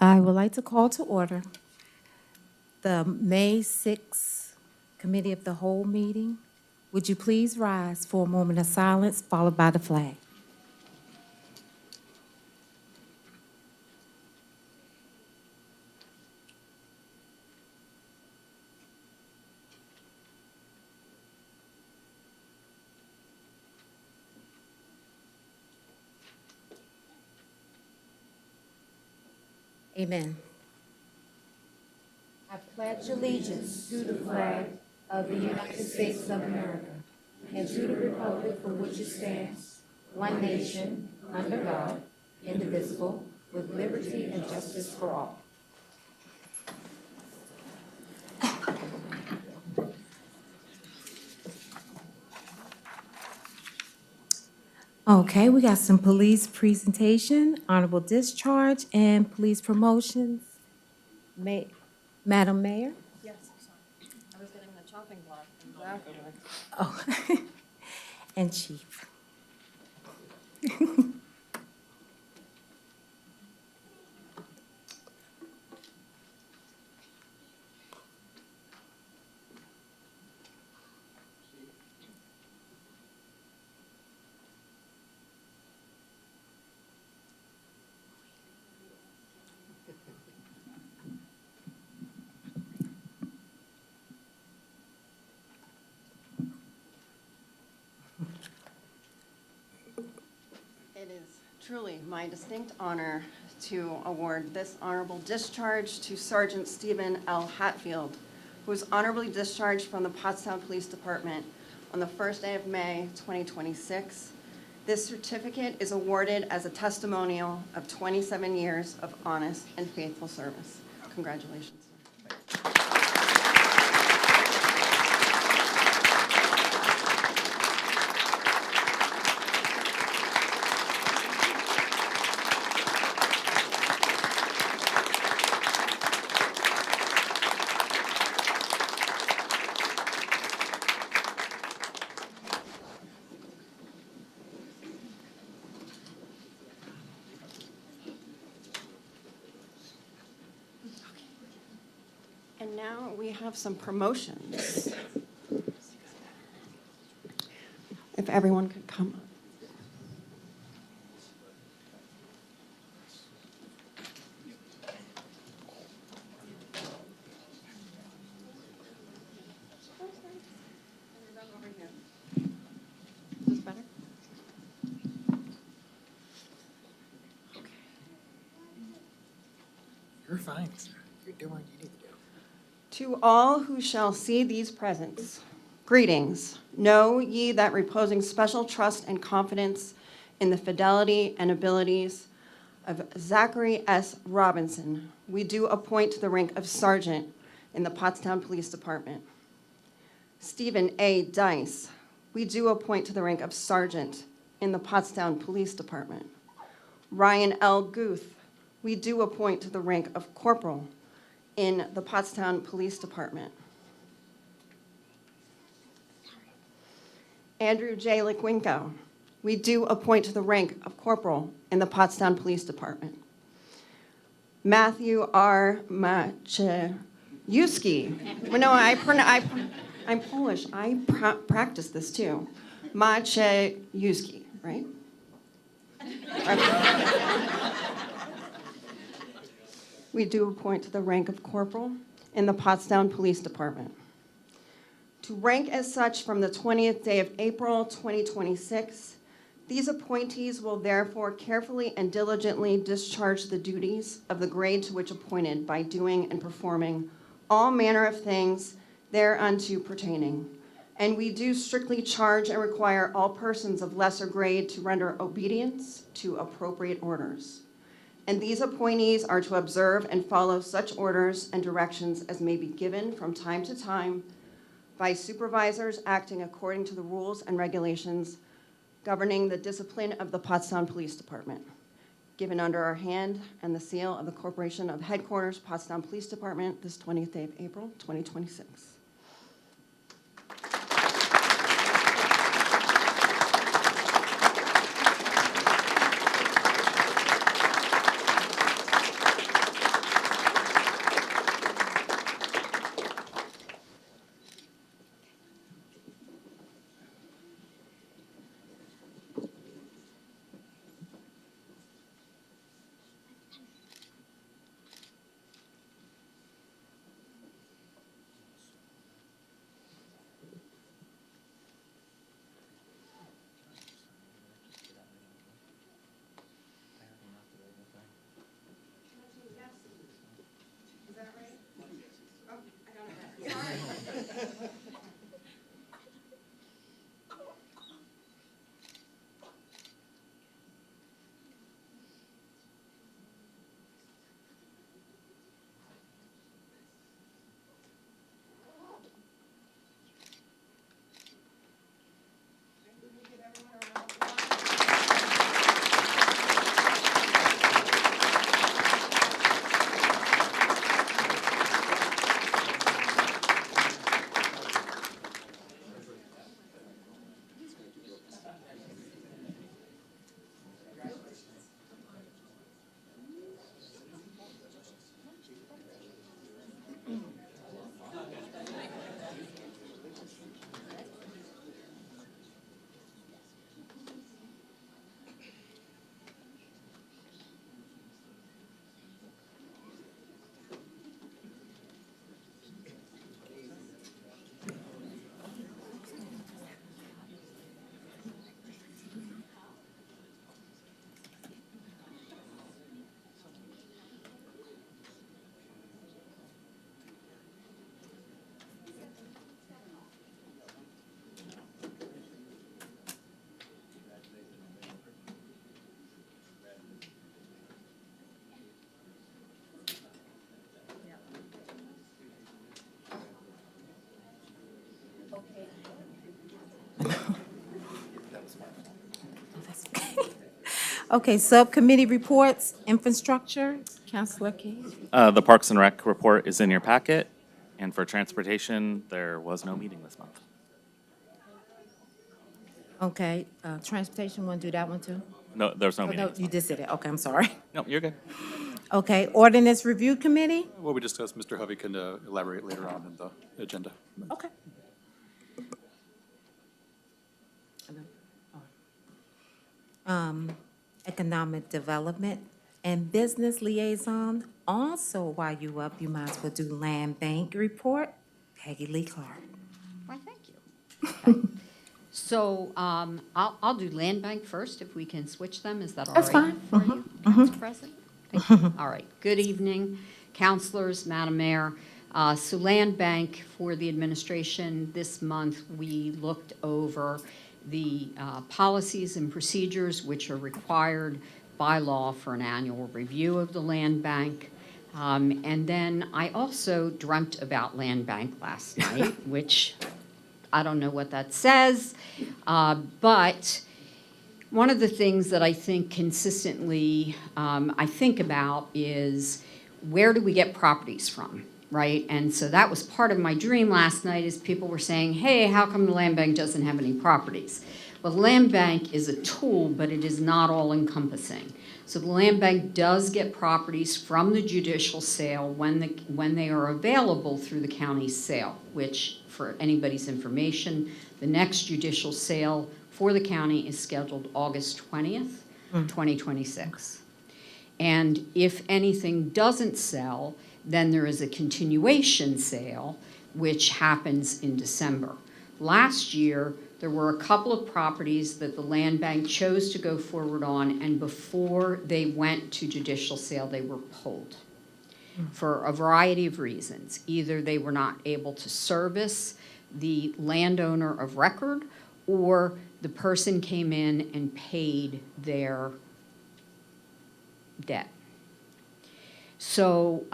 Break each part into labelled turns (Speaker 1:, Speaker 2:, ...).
Speaker 1: I would like to call to order the May 6th Committee of the Whole meeting. Would you please rise for a moment of silence, followed by the flag? Amen. I pledge allegiance to the flag of the United States of America and to the republic for which it stands, one nation, under God, indivisible, with liberty and justice for all. Okay, we got some police presentation, honorable discharge, and police promotions. Madam Mayor?
Speaker 2: Yes, sorry. I was getting the chopping block and black over there.
Speaker 1: Oh, and Chief.
Speaker 2: It is truly my distinct honor to award this honorable discharge to Sergeant Stephen L. Hatfield, who was honorably discharged from the Pottstown Police Department on the first day of May 2026. This certificate is awarded as a testimonial of 27 years of honest and faithful service. Congratulations, sir. And now we have some promotions. If everyone could come up. Is this better?
Speaker 3: You're fine, sir. You're doing what you need to do.
Speaker 2: To all who shall see these presents, greetings. Know ye that reposing special trust and confidence in the fidelity and abilities of Zachary S. Robinson, we do appoint to the rank of sergeant in the Pottstown Police Department. Stephen A. Dice, we do appoint to the rank of sergeant in the Pottstown Police Department. Ryan L. Guth, we do appoint to the rank of corporal in the Pottstown Police Department. Andrew J. Liquinko, we do appoint to the rank of corporal in the Pottstown Police Department. Matthew R. Maciejewski. Well, no, I'm Polish. I practiced this too. Maciejewski, right? We do appoint to the rank of corporal in the Pottstown Police Department. To rank as such from the 20th day of April 2026, these appointees will therefore carefully and diligently discharge the duties of the grade to which appointed by doing and performing all manner of things thereunto pertaining. And we do strictly charge and require all persons of lesser grade to render obedience to appropriate orders. And these appointees are to observe and follow such orders and directions as may be given from time to time by supervisors acting according to the rules and regulations governing the discipline of the Pottstown Police Department, given under our hand and the seal of the Corporation of Headquarters, Pottstown Police Department, this 20th day of April, 2026.
Speaker 4: Okay, subcommittee reports, infrastructure, Councilor Key.
Speaker 5: The Parks and Rec report is in your packet, and for transportation, there was no meeting this month.
Speaker 4: Okay, transportation, want to do that one too?
Speaker 5: No, there was no
Speaker 4: Oh,
Speaker 5: meeting
Speaker 4: no,
Speaker 5: this
Speaker 4: you
Speaker 5: month.
Speaker 4: just did it. Okay, I'm sorry.
Speaker 5: No, you're good.
Speaker 4: Okay, ordinance review committee?
Speaker 6: What we discussed, Mr. Hovey can elaborate later on in the agenda.
Speaker 4: Okay. Economic development and business liaison. Also, while you up, you might as well do land bank report. Peggy Lee Clark.
Speaker 7: Why, thank you. Okay. So I'll do land bank first, if we can switch them. Is that all right?
Speaker 4: That's fine.
Speaker 7: For you, Council President? Thank you. All right. Good evening, councilors, Madam Mayor. So land bank for the administration this month, we looked over the policies and procedures which are required by law for an annual review of the land bank. And then I also dreamt about land bank last night, which I don't know what that says, but one of the things that I think consistently I think about is where do we get properties from, right? And so that was part of my dream last night is people were saying, hey, how come the land bank doesn't have any properties? Well, the land bank is a tool, but it is not all encompassing. So the land bank does get properties from the judicial sale when they are available through the county sale, which for anybody's information, the next judicial sale for the county is scheduled August 20th, 2026. And if anything doesn't sell, then there is a continuation sale, which happens in December. Last year, there were a couple of properties that the land bank chose to go forward on, and before they went to judicial sale, they were pulled for a variety of reasons. Either they were not able to service the landowner of record, or the person came in and paid their debt. So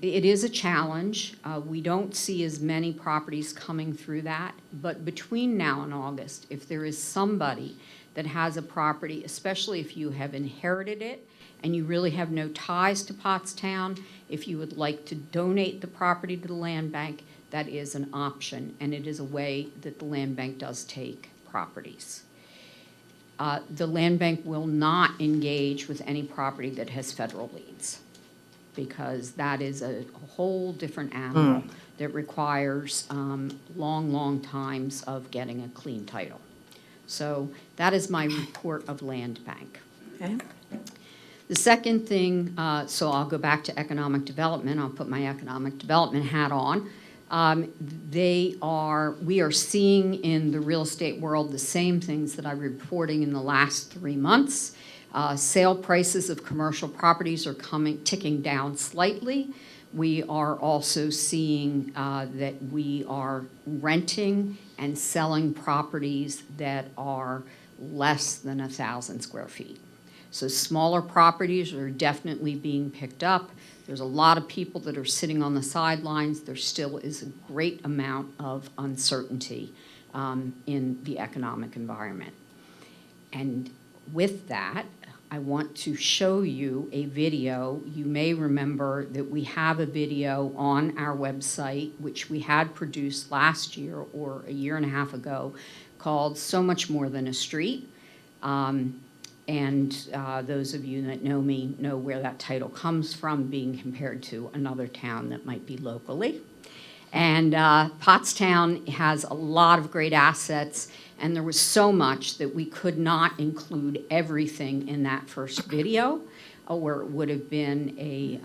Speaker 7: it is a challenge. We don't see as many properties coming through that, but between now and August, if there is somebody that has a property, especially if you have inherited it and you really have no ties to Pottstown, if you would like to donate the property to the land bank, that is an option, and it is a way that the land bank does take properties. The land bank will not engage with any property that has federal liens, because that is a whole different animal that requires long times of getting a clean title. So that is my report of land bank.
Speaker 4: Okay.
Speaker 7: The second thing, so I'll go back to economic development. I'll put my economic development hat on. We are seeing in the real estate world the same things that I'm reporting in the last 3 months. Sale prices of commercial properties are ticking down slightly, We are also seeing that we are renting and selling properties that are less than 1,000 square feet. So smaller properties are definitely being picked up. There's a lot of people that are sitting on the sidelines. There still is a great amount of uncertainty in the economic environment. And with that, I want to show you a video. You may remember that we have a video on our website, which we had produced last year or a year and a half ago, called So Much More Than a Street. Those of you that know me know where that title comes from, being compared to another town that might be locally. And Pottstown has a lot of great assets, and there was so much that we could not include everything in that first video, where it would have been a,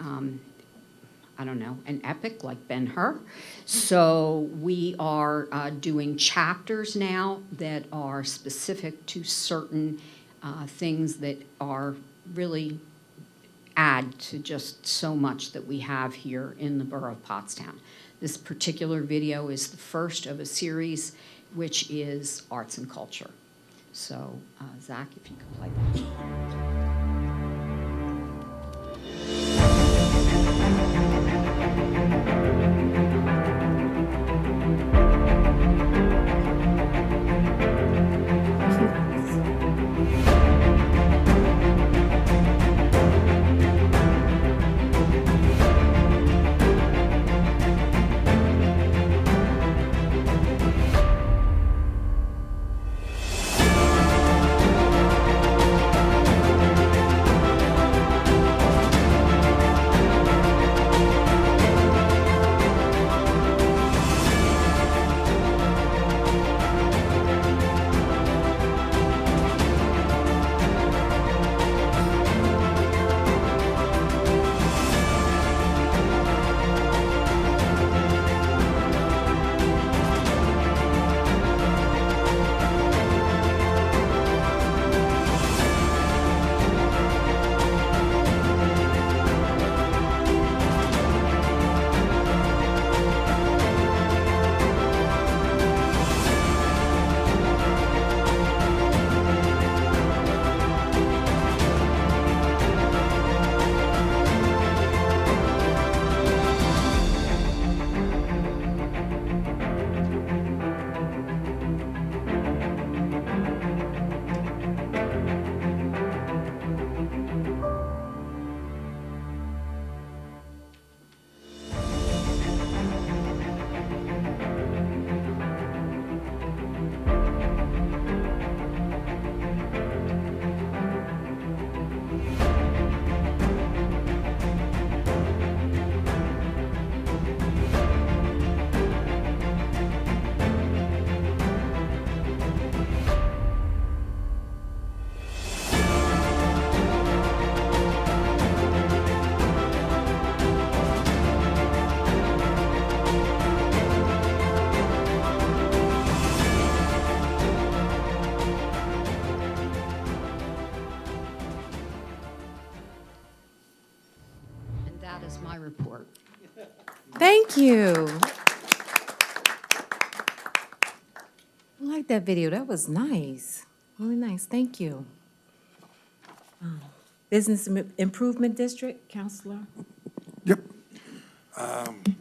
Speaker 7: I don't know, an epic like Ben-Hur. So we are doing chapters now that are specific to certain things that are really add to just so much that we have here in the borough of Pottstown. This particular video is the first of a series, which is arts and culture. So, Zach, if you could play that. And that is my report.
Speaker 4: Thank you. I like that video. That was nice. Really nice. Thank you. Business Improvement District, Counselor?
Speaker 8: Yep.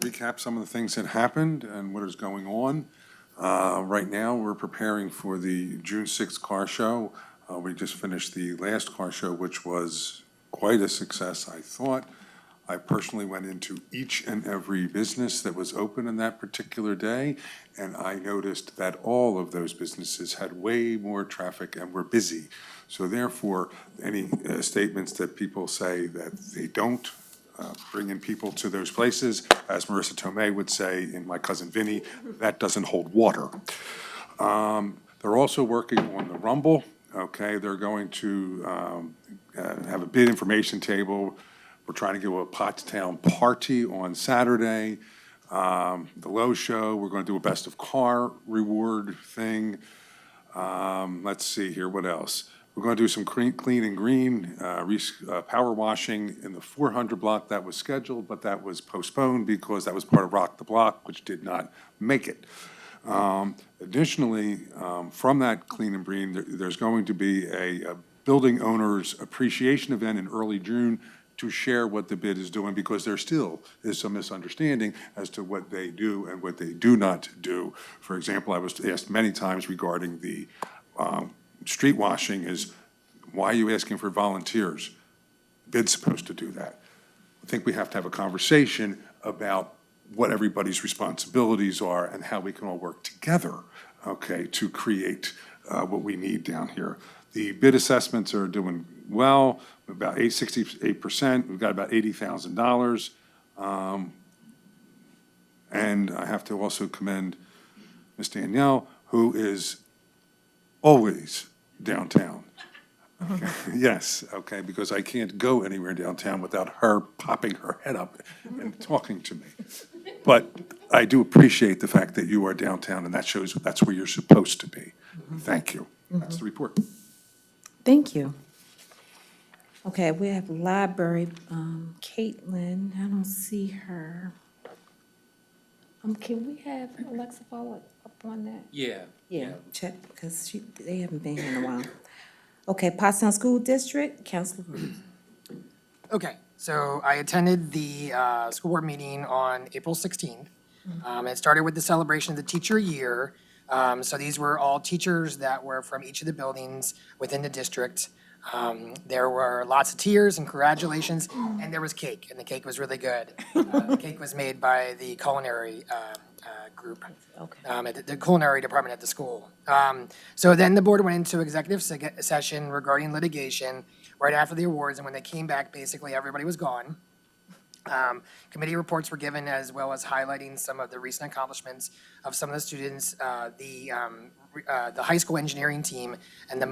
Speaker 8: Recap some of the things that happened and what is going on. Right now, we're preparing for the June 6th car show. We just finished the last car show, which was quite a success, I thought. I personally went into each and every business that was open on that particular day, and I noticed that all of those businesses had way more traffic and were busy. So therefore, any statements that people say that they don't bring in people to those places, as Marissa Tomei would say in My Cousin Vinny, that doesn't hold water. They're also working on the Rumble, okay? They're going to have a bid information table. We're trying to do a Pottstown party on Saturday. The Lowe's show, we're going to do a best of car reward thing. Let's see here, what else? We're going to do some clean and green, power washing in the 400 block that was scheduled, but that was postponed because that was part of Rock the Block, which did not make it. Additionally, from that clean and green, there's going to be a building owners appreciation event in early June to share what the bid is doing, because there still is some misunderstanding as to what they do and what they do not do. For example, I was asked many times regarding the street washing is, why are you asking for volunteers? Bid's supposed to do that. I think we have to have a conversation about what everybody's responsibilities are and how we can all work together, okay, to create what we need down here. The bid assessments are doing well, about 68%. We've got about $80,000. And I have to also commend Ms. Danielle, who is always downtown. Okay. Yes, okay, because I can't go anywhere downtown without her popping her head up and talking to me. But I do appreciate the fact that you are downtown, and that shows that's where you're supposed to be. Thank you. That's the report.
Speaker 4: Thank you. Okay, we have library, Caitlin, I don't see her. Can we have Alexa follow up on that?
Speaker 3: Yeah.
Speaker 4: Yeah, check, because they haven't been here in a while. Okay, Pottstown School District, Councilor Rose.
Speaker 3: Okay, so I attended the school board meeting on April 16th. It started with the celebration of the teacher year. So these were all teachers that were from each of the buildings within the district. There were lots of tears and congratulations, and there was cake, and the cake was really good. The cake was made by the culinary group, at the culinary department at the school. So then the board went into executive session regarding litigation right after the awards, and when they came back, basically everybody was gone. Committee reports were given, as well as highlighting some of the recent accomplishments of some of the students. The high school engineering team and the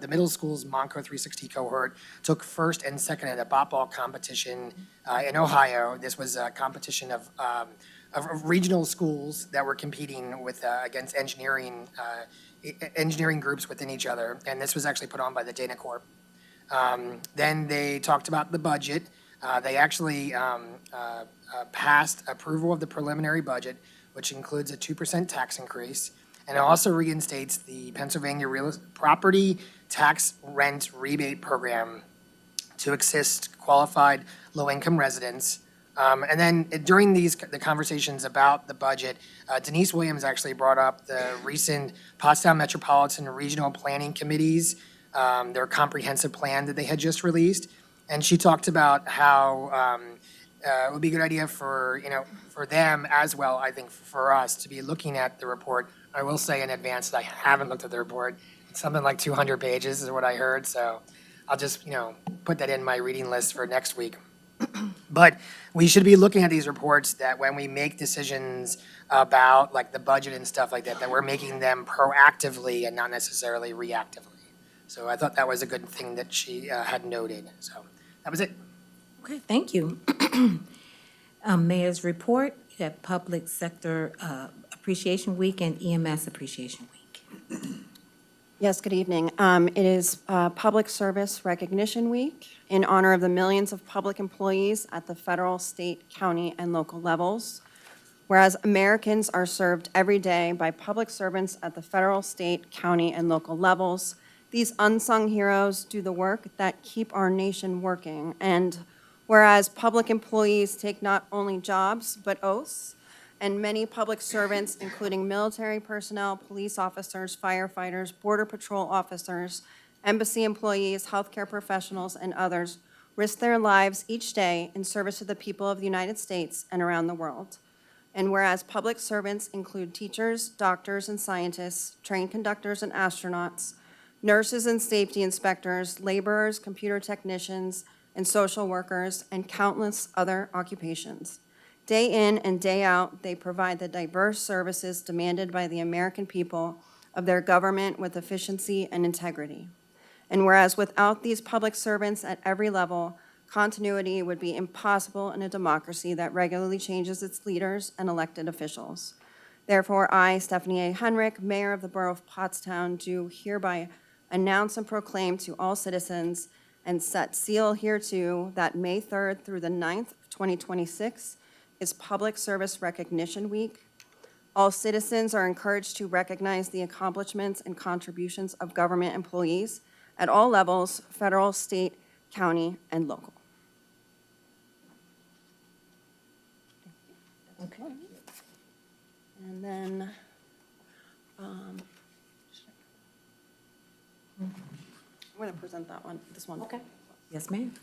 Speaker 3: middle school's Monco 360 cohort took first and second at a ball competition in Ohio. This was a competition of regional schools that were competing with against engineering groups within each other, and this was actually put on by the Dana Corp. Then they talked about the budget. They actually passed approval of the preliminary budget, which includes a 2% tax increase, and it also reinstates the Pennsylvania property tax rent rebate program to assist qualified low-income residents. And then during the conversations about the budget, Denise Williams actually brought up the recent Pottstown Metropolitan Regional Planning Committees, their comprehensive plan that they had just released. And she talked about how it would be a good idea for them as well, I think, for us to be looking at the report. I will say in advance that I haven't looked at the report. It's something like 200 pages is what I heard, so I'll just, put that in my reading list for next week. But we should be looking at these reports that when we make decisions about like the budget and stuff like that, that we're making them proactively and not necessarily reactively. So I thought that was a good thing that she had noted. So that was it.
Speaker 4: Okay, thank you. Mayor's report, you have Public Sector Appreciation Week and EMS Appreciation Week.
Speaker 2: Yes, good evening. It is Public Service Recognition Week in honor of the millions of public employees at the federal, state, county, and local levels. Whereas Americans are served every day by public servants at the federal, state, county, and local levels, these unsung heroes do the work that keep our nation working. And whereas public employees take not only jobs, but oaths, and many public servants, including military personnel, police officers, firefighters, border patrol officers, embassy employees, healthcare professionals, and others, risk their lives each day in service to the people of the United States and around the world. And whereas public servants include teachers, doctors, and scientists, train conductors and astronauts, nurses and safety inspectors, laborers, computer technicians, and social workers, and countless other occupations. Day in and day out, they provide the diverse services demanded by the American people of their government with efficiency and integrity. And whereas without these public servants at every level, continuity would be impossible in a democracy that regularly changes its leaders and elected officials. Therefore, I, Stephanie A. Henrich, Mayor of the Borough of Pottstown, do hereby announce and proclaim to all citizens and set seal hereto that May 3rd through the 9th of 2026 is Public Service Recognition Week. All citizens are encouraged to recognize the accomplishments and contributions of government employees at all levels, federal, state, county, and local.
Speaker 4: Okay.
Speaker 2: And then, I'm going to present that one, this one.
Speaker 4: Okay. Yes, ma'am.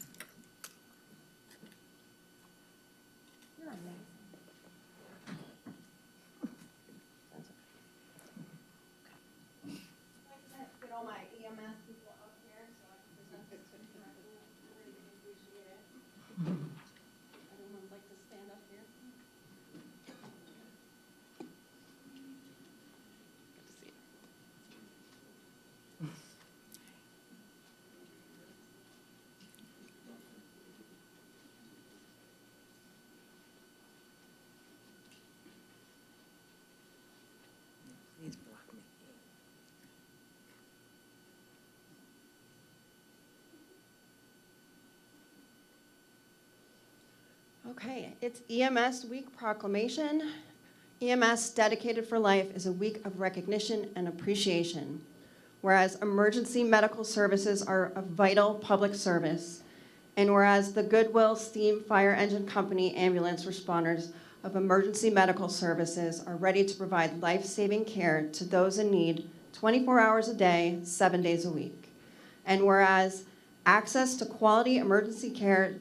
Speaker 2: Get all my EMS people up here so I can present this to you. I really appreciate it. Everyone like to stand up here? Good to see you.
Speaker 4: Please block me.
Speaker 2: Okay, it's EMS Week proclamation. EMS Dedicated for Life is a week of recognition and appreciation. Whereas emergency medical services are a vital public service, and whereas the Goodwill Steam Fire Engine Company ambulance responders of emergency medical services are ready to provide life-saving care to those in need 24 hours a day, 7 days a week. And whereas access to quality emergency care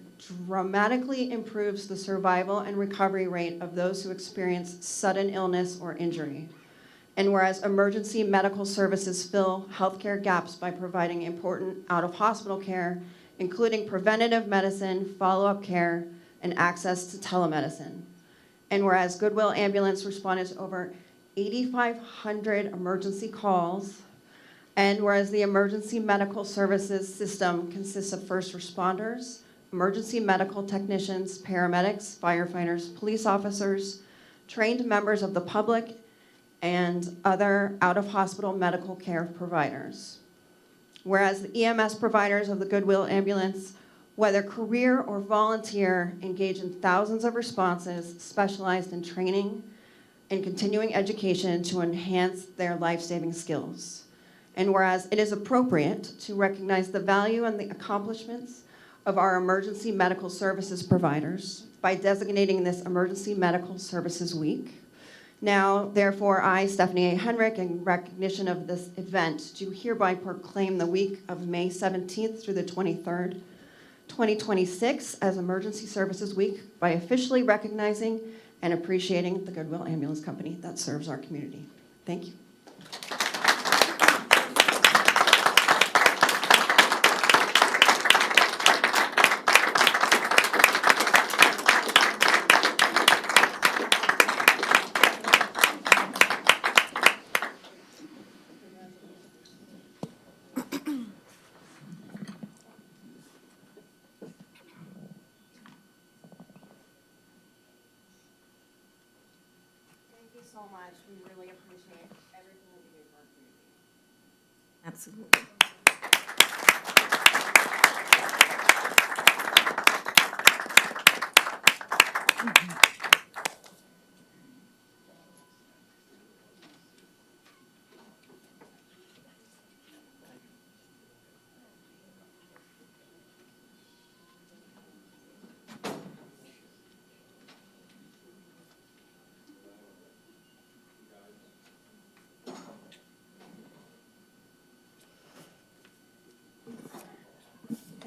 Speaker 2: dramatically improves the survival and recovery rate of those who experience sudden illness or injury. And whereas emergency medical services fill healthcare gaps by providing important out-of-hospital care, including preventative medicine, follow-up care, and access to telemedicine. And whereas Goodwill Ambulance responded to over 8,500 emergency calls, and whereas the emergency medical services system consists of first responders, emergency medical technicians, paramedics, firefighters, police officers, trained members of the public, and other out-of-hospital medical care providers. Whereas the EMS providers of the Goodwill Ambulance, whether career or volunteer, engage in thousands of responses specialized in training and continuing education to enhance their life-saving skills. And whereas it is appropriate to recognize the value and the accomplishments of our emergency medical services providers by designating this Emergency Medical Services Week. Now, therefore, I, Stephanie A. Henrick, in recognition of this event, do hereby proclaim the week of May 17th through the 23rd, 2026 as Emergency Services Week by officially recognizing and appreciating the Goodwill Ambulance Company that serves our community. Thank you. Thank you so much. We really appreciate everything that you do for our community.
Speaker 4: Absolutely.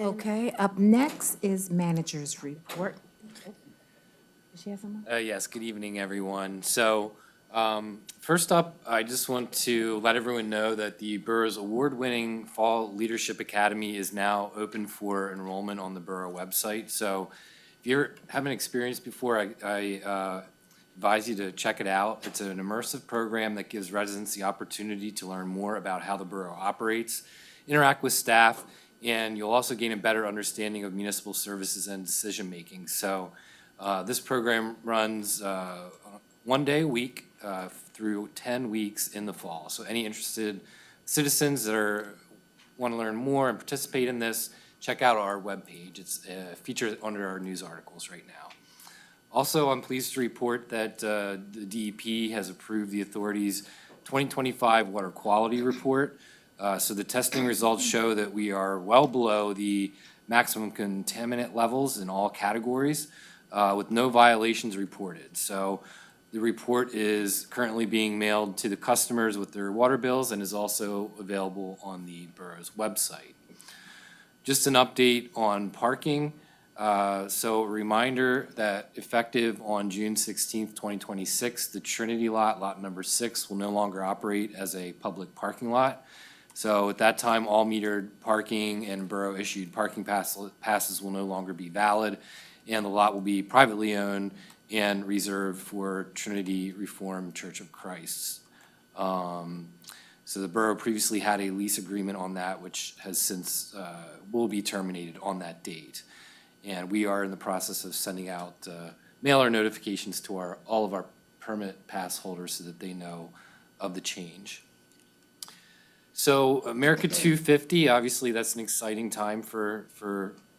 Speaker 4: Okay, up next is manager's report. Does she have someone?
Speaker 9: Yes, good evening, everyone. So, first up, I just want to let everyone know that the borough's award-winning Fall Leadership Academy is now open for enrollment on the borough website. So, if you haven't experienced before, I advise you to check it out. It's an immersive program that gives residents the opportunity to learn more about how the borough operates, interact with staff, and you'll also gain a better understanding of municipal services and decision-making. So, this program runs 1 day a week through 10 weeks in the fall. So any interested citizens that are want to learn more and participate in this, check out our webpage. It's featured under our news articles right now. Also, I'm pleased to report that the DEP has approved the authority's 2025 water quality report. So the testing results show that we are well below the maximum contaminant levels in all categories, with no violations reported. So the report is currently being mailed to the customers with their water bills and is also available on the borough's website. Just an update on parking. So a reminder that effective on June 16th, 2026, the Trinity lot number 6, will no longer operate as a public parking lot. So at that time, all metered parking and borough-issued parking passes will no longer be valid, and the lot will be privately owned and reserved for Trinity Reformed Church of Christ. So the borough previously had a lease agreement on that, which has since, will be terminated on that date. And we are in the process of sending out mailer notifications to all of our permit pass holders so that they know of the change. So America 250, obviously that's an exciting time for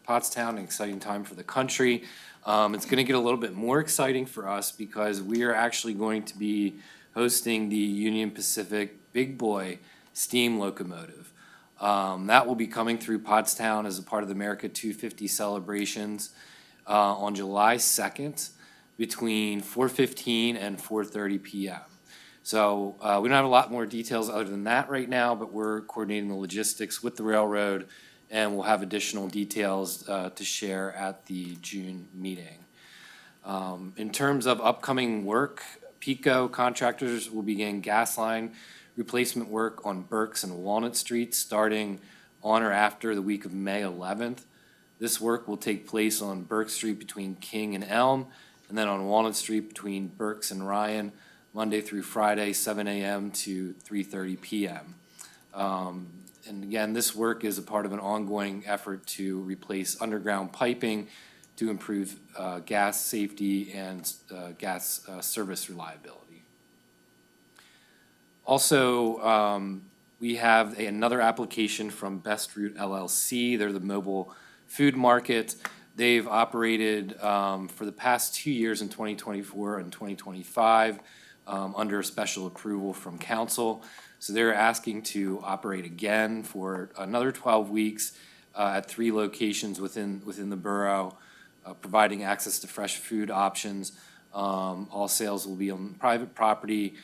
Speaker 9: Pottstown, an exciting time for the country. It's going to get a little bit more exciting for us because we are actually going to be hosting the Union Pacific Big Boy steam locomotive. That will be coming through Pottstown as a part of the America 250 celebrations on July 2nd between 4:15 and 4:30 p.m. So we don't have a lot more details other than that right now, but we're coordinating the logistics with the railroad, and we'll have additional details to share at the June meeting. In terms of upcoming work, PECO contractors will begin gas line replacement work on Berks and Walnut Streets starting on or after the week of May 11th. This work will take place on Burke Street between King and Elm, and then on Walnut Street between Burks and Ryan, Monday through Friday, 7 a.m. to 3:30 p.m. And again, this work is a part of an ongoing effort to replace underground piping to improve gas safety and gas service reliability. Also, we have another application from Best Route LLC. They're the mobile food market. They've operated for the past 2 years in 2024 and 2025 under a special approval from council. So they're asking to operate again for another 12 weeks at 3 locations within the borough, providing access to fresh food options. All sales will be on private property,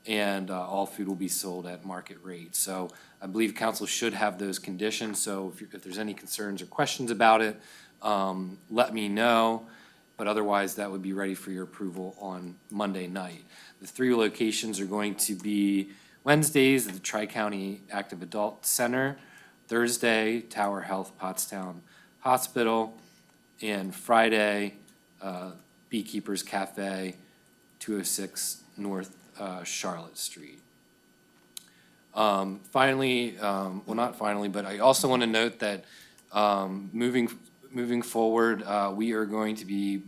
Speaker 9: and all food will be sold at market rate. So I believe council should have those conditions. So if there's any concerns or questions about it, let me know. But otherwise, that would be ready for your approval on Monday night. The 3 locations are going to be Wednesdays at the Tri-County Active Adult Center, Thursday, Tower Health Pottstown Hospital, and Friday, Beekeepers Cafe, 206 North Charlotte Street. Finally, well, not finally, but I also want to note that moving forward, we are going to be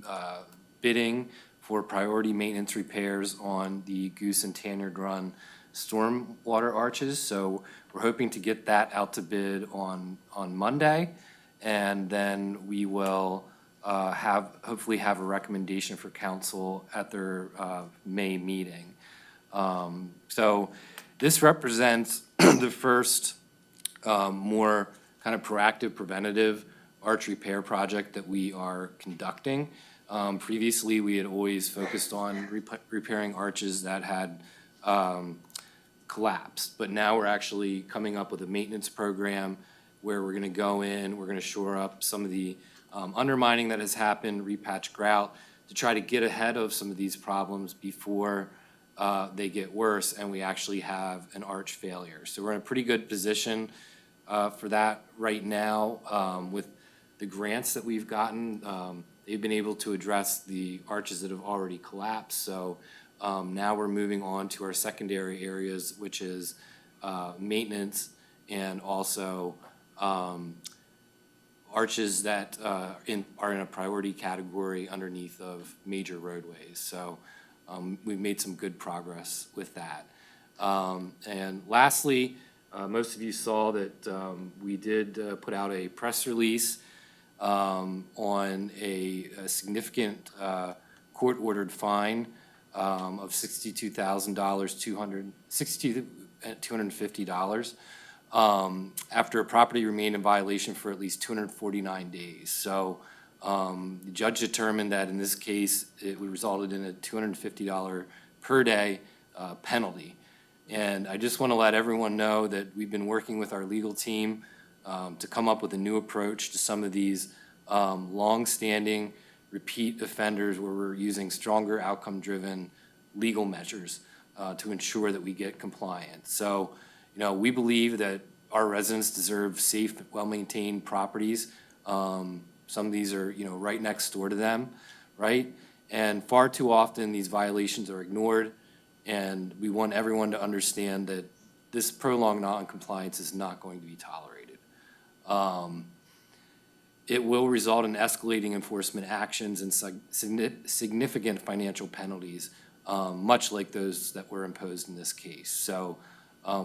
Speaker 9: bidding for priority maintenance repairs on the Goose and Tanyard Run stormwater arches. So we're hoping to get that out to bid on Monday, and then we will hopefully have a recommendation for council at their May meeting. So this represents the first more kind of proactive, preventative arch repair project that we are conducting. Previously, we had always focused on repairing arches that had collapsed, but now we're actually coming up with a maintenance program where we're going to go in, we're going to shore up some of the undermining that has happened, repatch grout, to try to get ahead of some of these problems before they get worse and we actually have an arch failure. So we're in a pretty good position for that right now. With the grants that we've gotten, they've been able to address the arches that have already collapsed. So now we're moving on to our secondary areas, which is maintenance and also arches that are in a priority category underneath of major roadways. So we've made some good progress with that. And lastly, Most of you saw that we did put out a press release on a significant court-ordered fine of $62,000, $250, after a property remained in violation for at least 249 days. So the judge determined that in this case, it resulted in a $250 per day penalty. And I just want to let everyone know that we've been working with our legal team to come up with a new approach to some of these long-standing repeat offenders where we're using stronger outcome-driven legal measures to ensure that we get compliance. So, we believe that our residents deserve safe, well-maintained properties. Some of these are, right next door to them, right? And far too often, these violations are ignored, and we want everyone to understand that this prolonged non-compliance is not going to be tolerated. It will result in escalating enforcement actions and significant financial penalties, much like those that were imposed in this case. So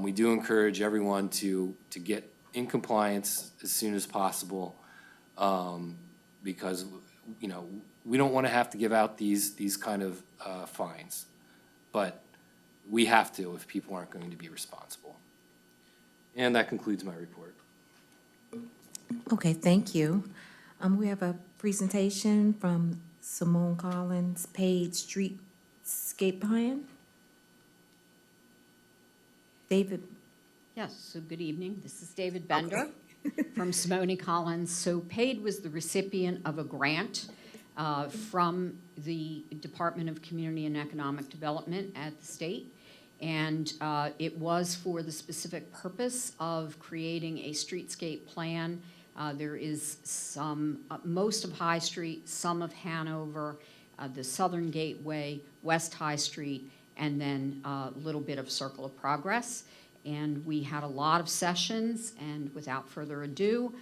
Speaker 9: we do encourage everyone to get in compliance as soon as possible, because we don't want to have to give out these kind of fines, but we have to if people aren't going to be responsible. And that concludes my report.
Speaker 4: Okay, thank you. We have a presentation from Simone Collins, Page Streetscape Plan. David.
Speaker 7: Yes, so good evening. This is David Bender from Simone Collins. So PAID was the recipient of a grant from the Department of Community and Economic Development at the state. And it was for the specific purpose of creating a streetscape plan. There is most of High Street, some of Hanover, the Southern Gateway, West High Street, and then a little bit of Circle of Progress. And we had a lot of sessions, and without further ado,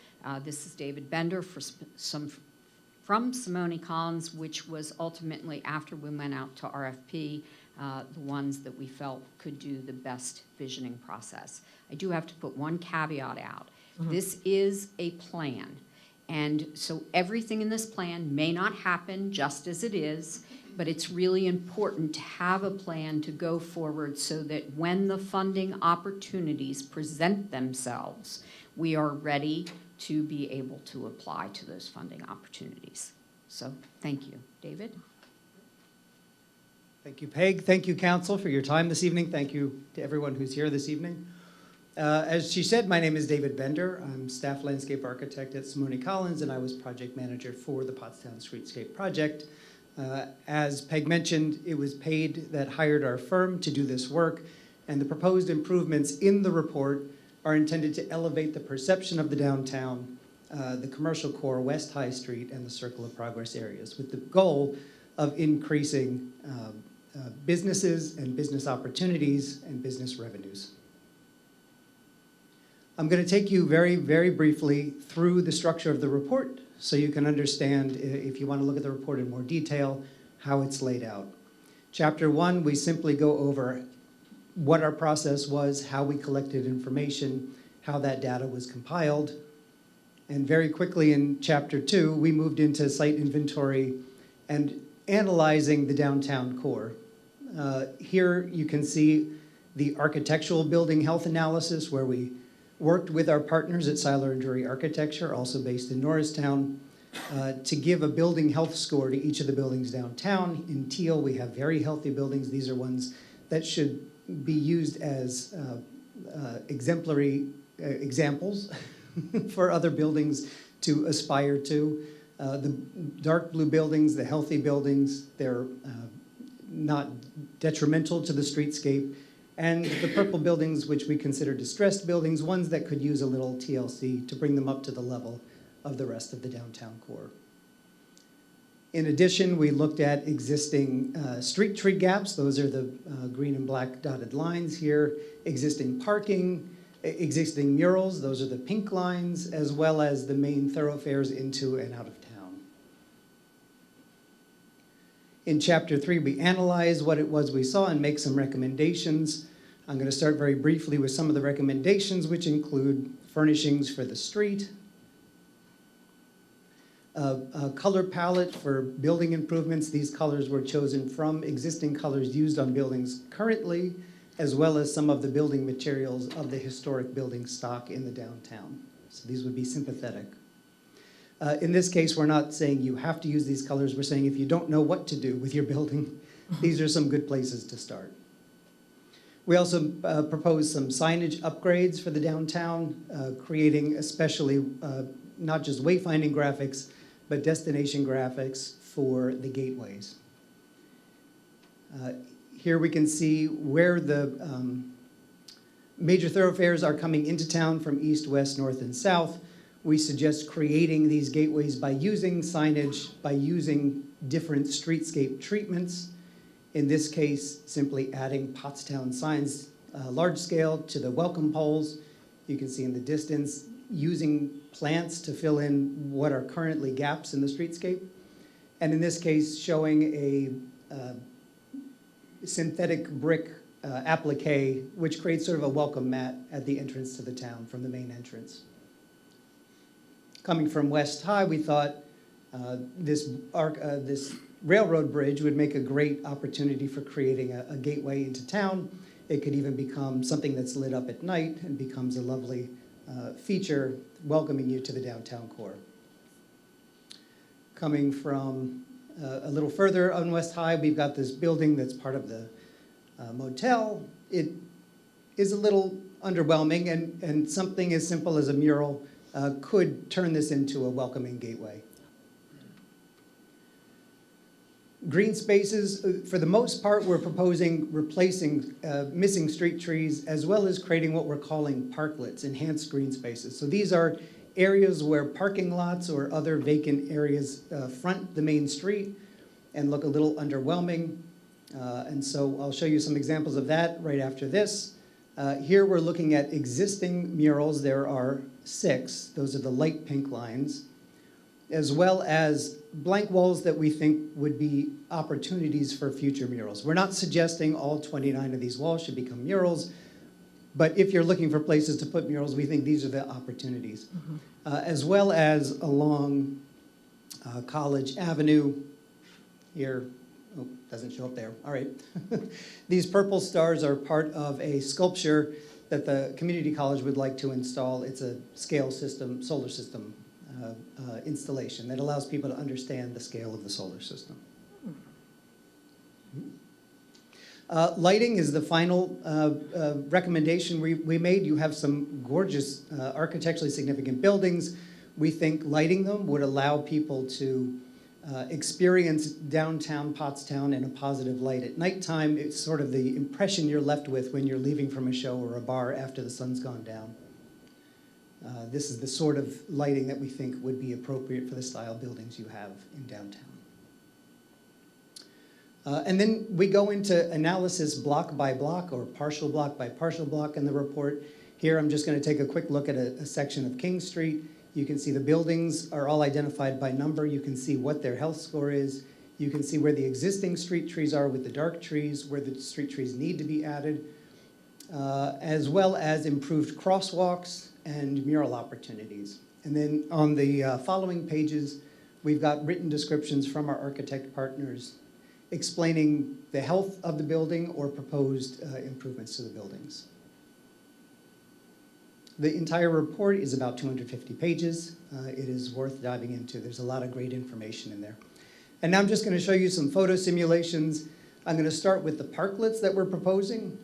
Speaker 7: this is David Bender from Simone Collins, which was ultimately, after we went out to RFP, the ones that we felt could do the best visioning process. I do have to put one caveat out. This is a plan. And so everything in this plan may not happen just as it is, but it's really important to have a plan to go forward so that when the funding opportunities present themselves, we are ready to be able to apply to those funding opportunities. So thank you. David?
Speaker 10: Thank you, Peg. Thank you, Council, for your time this evening. Thank you to everyone who's here this evening. As she said, my name is David Bender. I'm staff landscape architect at Simone Collins, and I was project manager for the Pottstown Streetscape project. As Peg mentioned, it was PAID that hired our firm to do this work, and the proposed improvements in the report are intended to elevate the perception of the downtown, the commercial core, West High Street, and the Circle of Progress areas, with the goal of increasing businesses and business opportunities and business revenues. I'm going to take you very, very briefly through the structure of the report so you can understand, if you want to look at the report in more detail, how it's laid out. Chapter 1, we simply go over what our process was, how we collected information, how that data was compiled. And very quickly in Chapter 2, we moved into site inventory and analyzing the downtown core. Here you can see the architectural building health analysis, where we worked with our partners at Seiler and Drury Architecture, also based in Norristown, to give a building health score to each of the buildings downtown. In teal, we have very healthy buildings. These are ones that should be used as exemplary examples for other buildings to aspire to. The dark blue buildings, the healthy buildings, they're not detrimental to the streetscape. And the purple buildings, which we consider distressed buildings, ones that could use a little TLC to bring them up to the level of the rest of the downtown core. In addition, we looked at existing street tree gaps. Those are the green and black dotted lines here. Existing parking, existing murals. Those are the pink lines, as well as the main thoroughfares into and out of town. In Chapter 3, we analyze what it was we saw and make some recommendations. I'm going to start very briefly with some of the recommendations, which include furnishings for the street, a color palette for building improvements. These colors were chosen from existing colors used on buildings currently, as well as some of the building materials of the historic building stock in the downtown. So these would be sympathetic. In this case, we're not saying you have to use these colors. We're saying if you don't know what to do with your building, these are some good places to start. We also proposed some signage upgrades for the downtown, creating especially not just wayfinding graphics, but destination graphics for the gateways. Here we can see where the major thoroughfares are coming into town from east, west, north, and south. We suggest creating these gateways by using signage, by using different streetscape treatments. In this case, simply adding Pottstown signs, large scale, to the welcome poles. You can see in the distance, using plants to fill in what are currently gaps in the streetscape. And in this case, showing a synthetic brick applique, which creates sort of a welcome mat at the entrance to the town from the main entrance. Coming from West High, we thought this railroad bridge would make a great opportunity for creating a gateway into town. It could even become something that's lit up at night and becomes a lovely feature welcoming you to the downtown core. Coming from a little further on West High, we've got this building that's part of the motel. It is a little underwhelming, and something as simple as a mural could turn this into a welcoming gateway. Green spaces, for the most part, we're proposing replacing missing street trees, as well as creating what we're calling parklets, enhanced green spaces. So these are areas where parking lots or other vacant areas front the main street and look a little underwhelming. And so I'll show you some examples of that right after this. Here we're looking at existing murals. There are 6. Those are the light pink lines, as well as blank walls that we think would be opportunities for future murals. We're not suggesting all 29 of these walls should become murals, but if you're looking for places to put murals, we think these are the opportunities. As well as along College Avenue here. Oh, doesn't show up there. All right. These purple stars are part of a sculpture that the community college would like to install. It's a scale system, solar system installation that allows people to understand the scale of the solar system. Lighting is the final recommendation we made. You have some gorgeous architecturally significant buildings. We think lighting them would allow people to experience downtown Pottstown in a positive light. At nighttime, it's sort of the impression you're left with when you're leaving from a show or a bar after the sun's gone down. This is the sort of lighting that we think would be appropriate for the style buildings you have in downtown. And then we go into analysis block by block or partial block by partial block in the report. Here I'm just going to take a quick look at a section of King Street. You can see the buildings are all identified by number. You can see what their health score is. You can see where the existing street trees are with the dark trees, where the street trees need to be added, as well as improved crosswalks and mural opportunities. And then on the following pages, we've got written descriptions from our architect partners explaining the health of the building or proposed improvements to the buildings. The entire report is about 250 pages. It is worth diving into. There's a lot of great information in there. And now I'm just going to show you some photo simulations. I'm going to start with the parklets that we're proposing.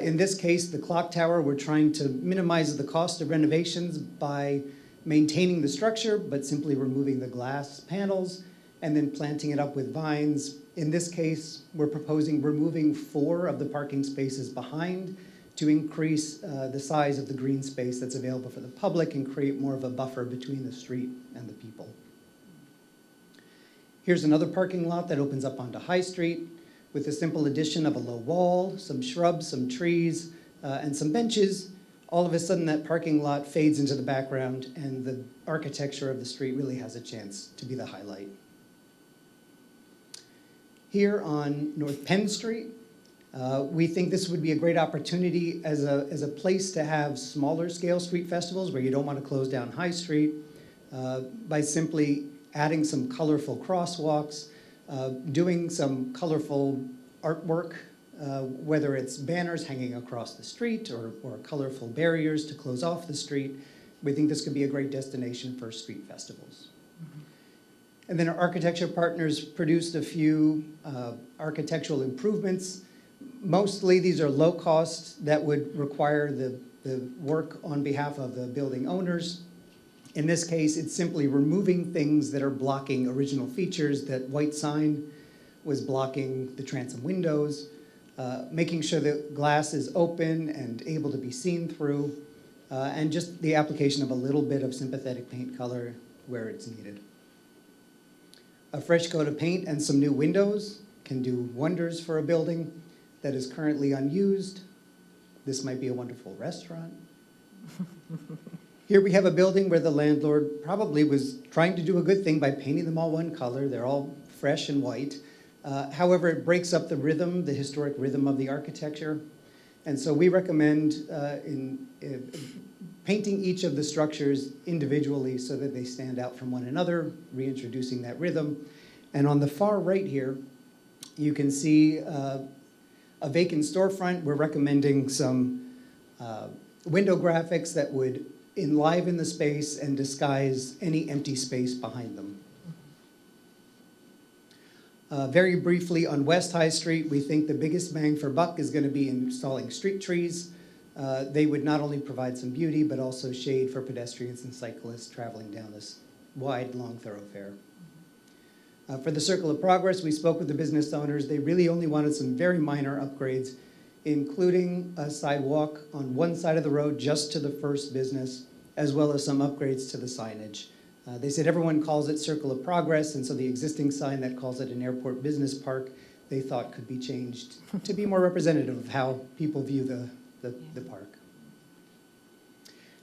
Speaker 10: In this case, the clock tower, we're trying to minimize the cost of renovations by maintaining the structure, but simply removing the glass panels and then planting it up with vines. In this case, we're proposing removing 4 of the parking spaces behind to increase the size of the green space that's available for the public and create more of a buffer between the street and the people. Here's another parking lot that opens up onto High Street with the simple addition of a low wall, some shrubs, some trees, and some benches. All of a sudden that parking lot fades into the background and the architecture of the street really has a chance to be the highlight. Here on North Penn Street, We think this would be a great opportunity as a place to have smaller scale street festivals where you don't want to close down High Street, by simply adding some colorful crosswalks, doing some colorful artwork, whether it's banners hanging across the street or colorful barriers to close off the street. We think this could be a great destination for street festivals. And then our architecture partners produced a few architectural improvements. Mostly these are low cost that would require the work on behalf of the building owners. In this case, it's simply removing things that are blocking original features. That white sign was blocking the transom windows, making sure that glass is open and able to be seen through, and just the application of a little bit of sympathetic paint color where it's needed. A fresh coat of paint and some new windows can do wonders for a building that is currently unused. This might be a wonderful restaurant. Here we have a building where the landlord probably was trying to do a good thing by painting them all one color. They're all fresh and white. However, it breaks up the rhythm, the historic rhythm of the architecture. And so we recommend painting each of the structures individually so that they stand out from one another, reintroducing that rhythm. And on the far right here, you can see a vacant storefront. We're recommending some window graphics that would enliven the space and disguise any empty space behind them. Very briefly, on West High Street, we think the biggest bang for buck is going to be installing street trees. They would not only provide some beauty, but also shade for pedestrians and cyclists traveling down this wide, long thoroughfare. For the Circle of Progress, we spoke with the business owners. They really only wanted some very minor upgrades, including a sidewalk on one side of the road just to the first business, as well as some upgrades to the signage. They said everyone calls it Circle of Progress, and so the existing sign that calls it an airport business park, they thought could be changed to be more representative of how people view the park.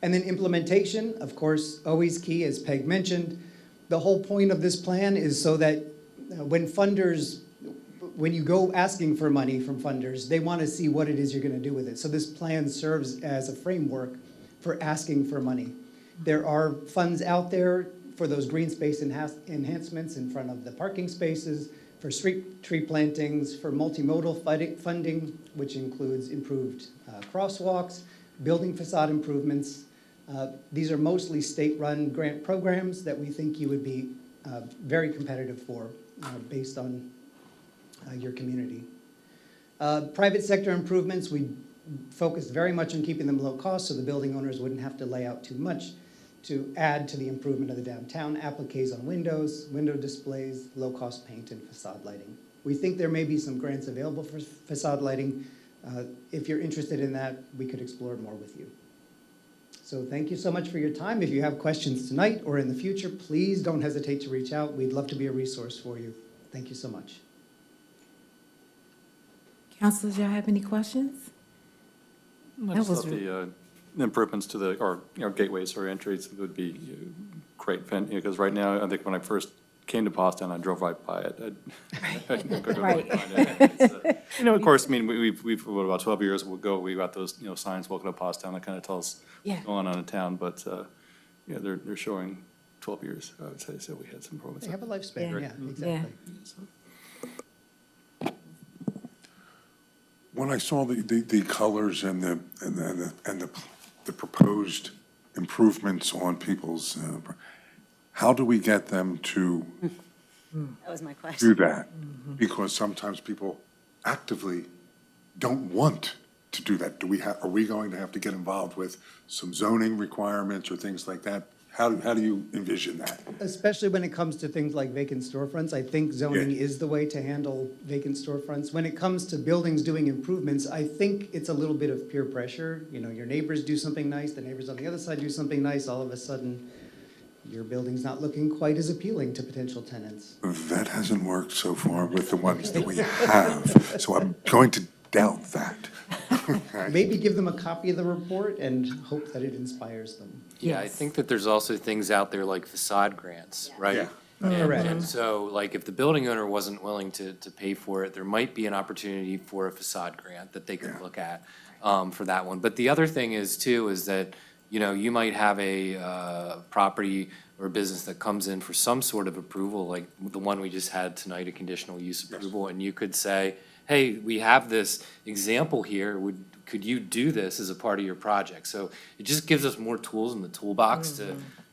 Speaker 10: And then implementation, of course, always key, as Peg mentioned. The whole point of this plan is so that when you go asking for money from funders, they want to see what it is you're going to do with it. So this plan serves as a framework for asking for money. There are funds out there for those green space enhancements in front of the parking spaces, for street tree plantings, for multimodal funding, which includes improved crosswalks, building facade improvements. These are mostly state-run grant programs that we think you would be very competitive for based on your community. Private sector improvements, we focused very much on keeping them low cost so the building owners wouldn't have to lay out too much to add to the improvement of the downtown. Appliques on windows, window displays, low-cost paint, and facade lighting. We think there may be some grants available for facade lighting. If you're interested in that, we could explore more with you. So thank you so much for your time. If you have questions tonight or in the future, please don't hesitate to reach out. We'd love to be a resource for you. Thank you so much.
Speaker 4: Councilors, y'all have any questions?
Speaker 6: I just thought the improvements to the gateways or entries would be great, because right now, I think when I first came to Pottstown, I drove right by it. Of course, I mean, we've what, about 12 years ago, we got those, signs, welcome to Pottstown, that kind of tell us what's going on in town, but, they're showing 12 years, I would say, so we had some improvements.
Speaker 10: They have a lifespan, yeah, exactly.
Speaker 4: Yeah.
Speaker 8: When I saw the colors and the proposed improvements on people's, how do we get them to
Speaker 1: That was my question.
Speaker 8: do that? Because sometimes people actively don't want to do that. Are we going to have to get involved with some zoning requirements or things like that? How do you envision that?
Speaker 10: Especially when it comes to things like vacant storefronts, I think zoning is the way to handle vacant storefronts. When it comes to buildings doing improvements, I think it's a little bit of peer pressure. Your neighbors do something nice, the neighbors on the other side do something nice, all of a sudden, your building's not looking quite as appealing to potential tenants.
Speaker 8: That hasn't worked so far with the ones that we have, so I'm going to doubt that.
Speaker 10: Maybe give them a copy of the report and hope that it inspires them.
Speaker 9: Yeah, I think that there's also things out there like facade grants, right?
Speaker 8: Yeah.
Speaker 10: Correct.
Speaker 9: And so, like, if the building owner wasn't willing to pay for it, there might be an opportunity for a facade grant that they could look at for that one. But the other thing is too, is that, you know, you might have a property or business that comes in for some sort of approval, like the one we just had tonight, a conditional use approval, and you could say, hey, we have this example here, could you do this as a part of your project? So it just gives us more tools in the toolbox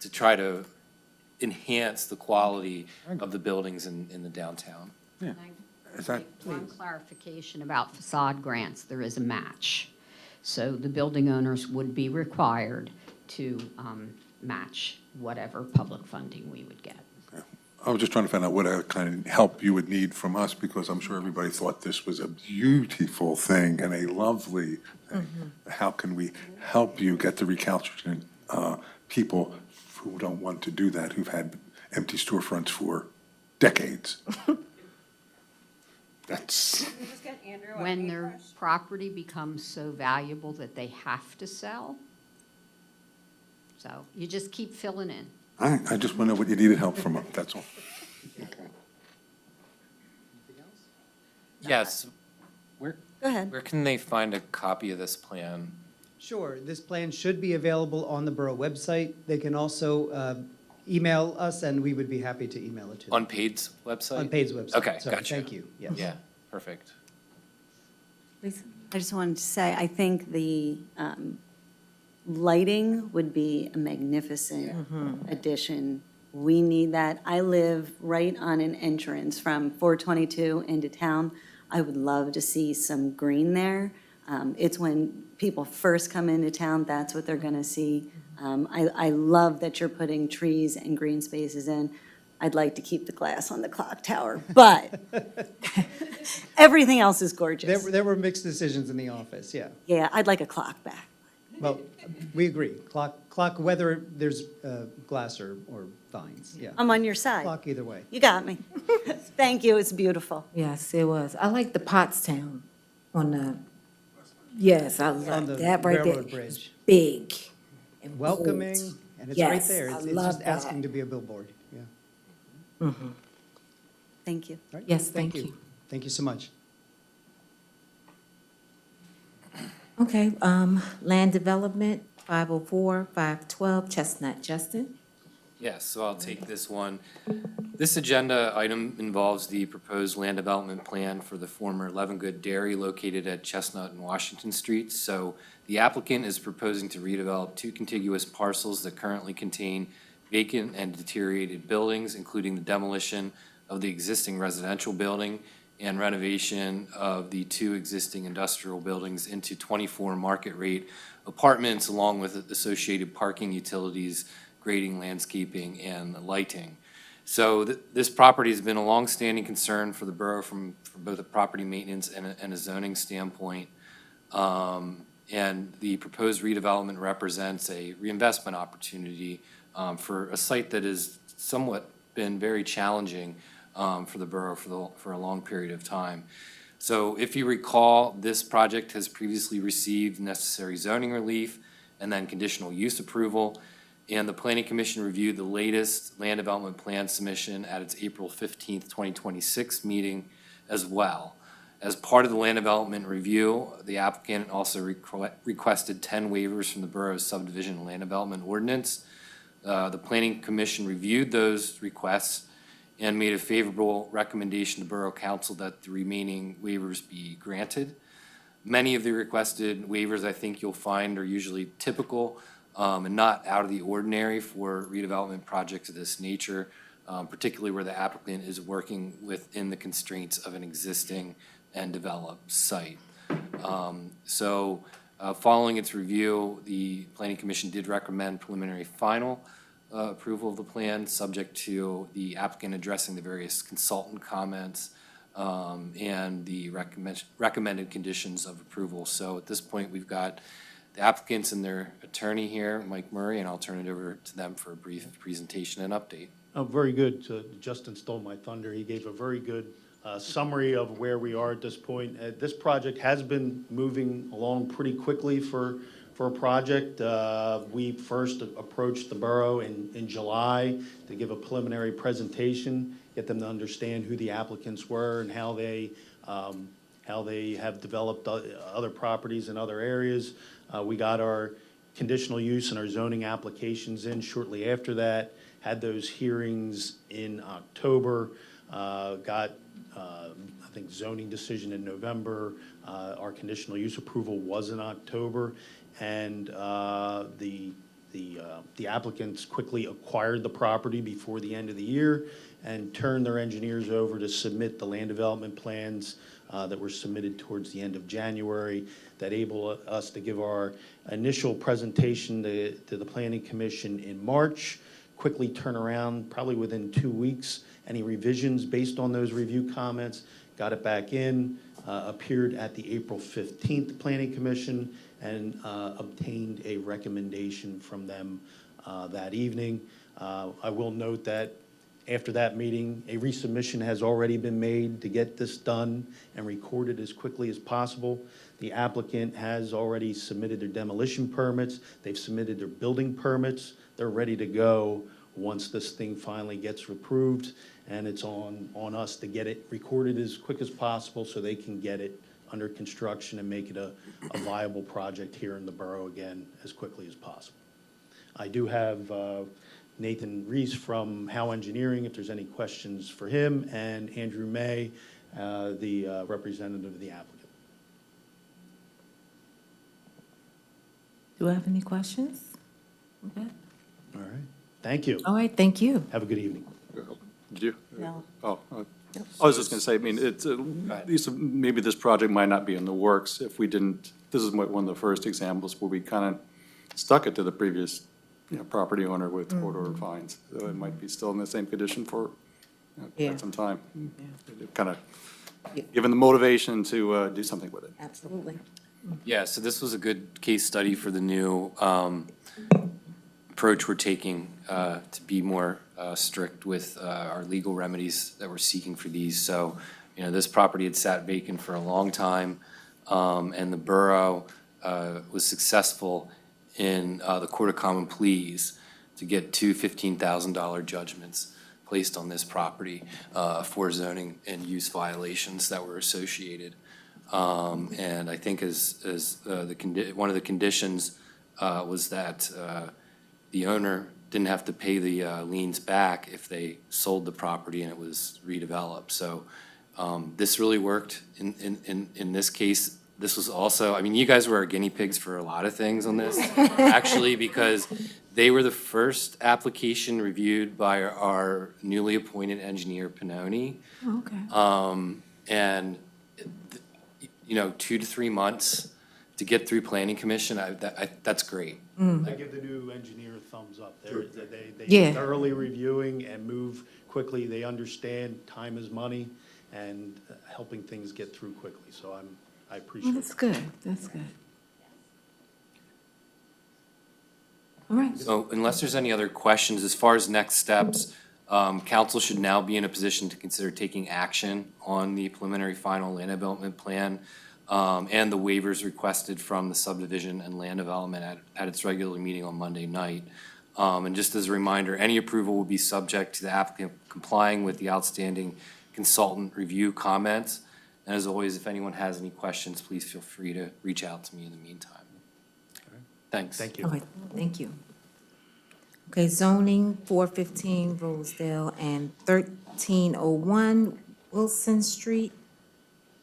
Speaker 9: to try to enhance the quality of the buildings in the downtown.
Speaker 8: Is that,
Speaker 7: One clarification about facade grants, there is a match. So the building owners would be required to match whatever public funding we would get.
Speaker 8: I was just trying to find out what kind of help you would need from us, because I'm sure everybody thought this was a beautiful thing and a lovely thing. How can we help you get the recalcitrant people who don't want to do that, who've had empty storefronts for decades? That's,
Speaker 7: When their property becomes so valuable that they have to sell. So you just keep filling in.
Speaker 8: I just want to know what you needed help from, that's all.
Speaker 9: Yes, where,
Speaker 11: Go ahead.
Speaker 9: where can they find a copy of this plan?
Speaker 10: Sure, this plan should be available on the borough website. They can also email us, and we would be happy to email it to them.
Speaker 9: On Paid's website?
Speaker 10: On Paid's website.
Speaker 9: Okay,
Speaker 10: Sorry,
Speaker 9: gotcha.
Speaker 10: thank you, yes.
Speaker 9: Yeah, perfect.
Speaker 11: Lisa? I just wanted to say, I think the lighting would be a magnificent addition. We need that. I live right on an entrance from 422 into town. I would love to see some green there. It's when people first come into town, that's what they're gonna see. I love that you're putting trees and green spaces in. I'd like to keep the glass on the clock tower, but everything else is gorgeous.
Speaker 10: There were mixed decisions in the office, yeah.
Speaker 11: Yeah, I'd like a clock back.
Speaker 10: Well, we agree. Clock, whether there's glass or vines, yeah.
Speaker 11: I'm on your side.
Speaker 10: Clock either way.
Speaker 11: You got me. Thank you, it's beautiful.
Speaker 4: Yes, it was. I like the Pottstown on the, yes, I
Speaker 10: On
Speaker 4: love
Speaker 10: the
Speaker 4: that right there.
Speaker 10: railroad bridge.
Speaker 4: Big and
Speaker 10: Welcoming,
Speaker 4: bold.
Speaker 10: and it's right
Speaker 4: Yes,
Speaker 10: there.
Speaker 4: I
Speaker 10: It's
Speaker 4: love
Speaker 10: just asking
Speaker 4: that.
Speaker 10: to be a billboard, yeah.
Speaker 11: Thank you.
Speaker 10: All right,
Speaker 4: Yes, thank you.
Speaker 10: Thank you so much.
Speaker 4: Okay, land development, 504, 512, Chestnut. Justin?
Speaker 9: Yes, so I'll take this one. This agenda item involves the proposed land development plan for the former Levengood Dairy located at Chestnut and Washington Streets. So the applicant is proposing to redevelop two contiguous parcels that currently contain vacant and deteriorated buildings, including the demolition of the existing residential building and renovation of the two existing industrial buildings into 24 market-rate apartments, along with associated parking, utilities, grading, landscaping, and lighting. So this property has been a longstanding concern for the borough from both a property maintenance and a zoning standpoint. And the proposed redevelopment represents a reinvestment opportunity for a site that has somewhat been very challenging for the borough for a long period of time. So if you recall, this project has previously received necessary zoning relief and then conditional use approval. And the Planning Commission reviewed the latest land development plan submission at its April 15th, 2026 meeting as well. As part of the land development review, the applicant also requested 10 waivers from the borough's subdivision land development ordinance. The Planning Commission reviewed those requests and made a favorable recommendation to Borough Council that the remaining waivers be granted. Many of the requested waivers, I think you'll find, are usually typical and not out of the ordinary for redevelopment projects of this nature, particularly where the applicant is working within the constraints of an existing and developed site. Following its review, the Planning Commission did recommend preliminary final approval of the plan, subject to the applicant addressing the various consultant comments and the recommended conditions of approval. So at this point, we've got the applicants and their attorney here, Mike Murray, and I'll turn it over to them for a brief presentation and update.
Speaker 12: Very good. Justin stole my thunder. He gave a very good summary of where we are at this point. This project has been moving along pretty quickly for for a project. We first approached the borough in July to give a preliminary presentation, get them to understand who the applicants were and how they have developed other properties in other areas. We got our conditional use and our zoning applications in shortly after that, had those hearings in October, got, I think, zoning decision in November. Our conditional use approval was in October, and the applicants quickly acquired the property before the end of the year and turned their engineers over to submit the land development plans that were submitted towards the end of January that enable us to give our initial presentation to the Planning Commission in March, quickly turn around, probably within 2 weeks, any revisions based on those review comments, got it back in, appeared at the April 15th Planning Commission, and obtained a recommendation from them that evening. I will note that after that meeting, a resubmission has already been made to get this done and recorded as quickly as possible. The applicant has already submitted their demolition permits. They've submitted their building permits. They're ready to go once this thing finally gets approved, and it's on us to get it recorded as quick as possible so they can get it under construction and make it a viable project here in the borough again as quickly as possible. I do have Nathan Reese from Howe Engineering, if there's any questions for him, and Andrew May, the representative of the applicant.
Speaker 4: Do I have any questions? Okay.
Speaker 12: All right. Thank you.
Speaker 4: All right, thank you.
Speaker 12: Have a good evening.
Speaker 6: Did you?
Speaker 11: No.
Speaker 6: Oh, I was just going to say, I mean, it's, at least maybe this project might not be in the works if we didn't, this is one of the first examples where we kind of stuck it to the previous, property owner with court ordered fines. So it might be still in the same condition for
Speaker 4: Yeah.
Speaker 6: quite some time. Kind of given the motivation to do something with it.
Speaker 4: Absolutely.
Speaker 9: Yeah, so this was a good case study for the new approach we're taking to be more strict with our legal remedies that we're seeking for these. So, this property had sat vacant for a long time, and the borough was successful in the Court of Common Pleas to get two $15,000 judgments placed on this property for zoning and use violations that were associated. And I think one of the conditions was that the owner didn't have to pay the liens back if they sold the property and it was redeveloped. So this really worked in this case. This was also, I mean, you guys were our guinea pigs for a lot of things on this, actually, because they were the first application reviewed by our newly appointed engineer, Pannoni.
Speaker 4: Okay.
Speaker 9: And 2 to 3 months to get through planning commission, that's great.
Speaker 12: I give the new engineer a thumbs up.
Speaker 4: Yeah.
Speaker 12: They thoroughly reviewing and move quickly. They understand time is money and helping things get through quickly. So I
Speaker 4: Well,
Speaker 12: appreciate
Speaker 4: that's
Speaker 12: it.
Speaker 4: good. That's good. All right.
Speaker 9: So unless there's any other questions, as far as next steps, council should now be in a position to consider taking action on the preliminary final land development plan and the waivers requested from the subdivision and land development at its regular meeting on Monday night. And just as a reminder, any approval will be subject to the applicant complying with the outstanding consultant review comments. And as always, if anyone has any questions, please feel free to reach out to me in the meantime. Thanks.
Speaker 12: Thank
Speaker 4: All
Speaker 12: you.
Speaker 4: right, thank you. Okay, zoning, 415 Rosedale and 1301 Wilson Street.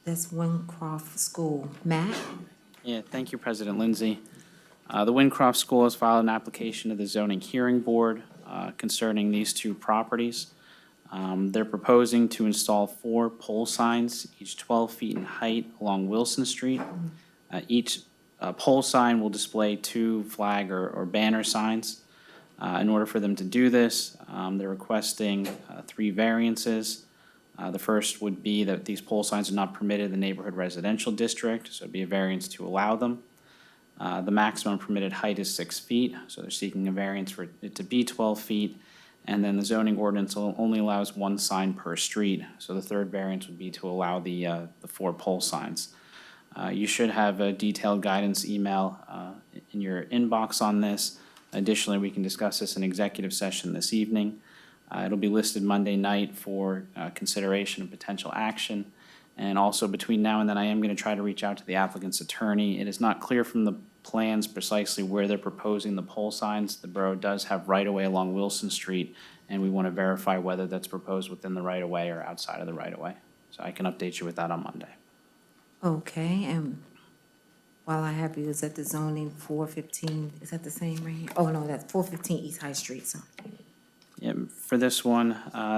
Speaker 4: That's Wincroft School. Matt?
Speaker 13: Yeah, thank you, President Lindsay. The Wincroft School has filed an application to the Zoning Hearing Board concerning these two properties. They're proposing to install 4 pole signs, each 12 feet in height along Wilson Street. Each pole sign will display 2 flag or banner signs. In order for them to do this, they're requesting 3 variances. The first would be that these pole signs are not permitted in the neighborhood residential district, so it'd be a variance to allow them. The maximum permitted height is 6 feet, so they're seeking a variance for it to be 12 feet. And then the zoning ordinance only allows 1 sign per street, so the third variance would be to allow the 4 pole signs. You should have a detailed guidance email in your inbox on this. Additionally, we can discuss this in executive session this evening. It'll be listed Monday night for consideration of potential action. And also between now and then, I am going to try to reach out to the applicant's attorney. It is not clear from the plans precisely where they're proposing the pole signs. The borough does have right-of-way along Wilson Street, and we want to verify whether that's proposed within the right-of-way or outside of the right-of-way. So I can update you with that on Monday.
Speaker 4: Okay, and while I have you, is that the zoning 415, is that the same right here? Oh, no, that's 415 East High Street, so.
Speaker 13: Yeah, for this one,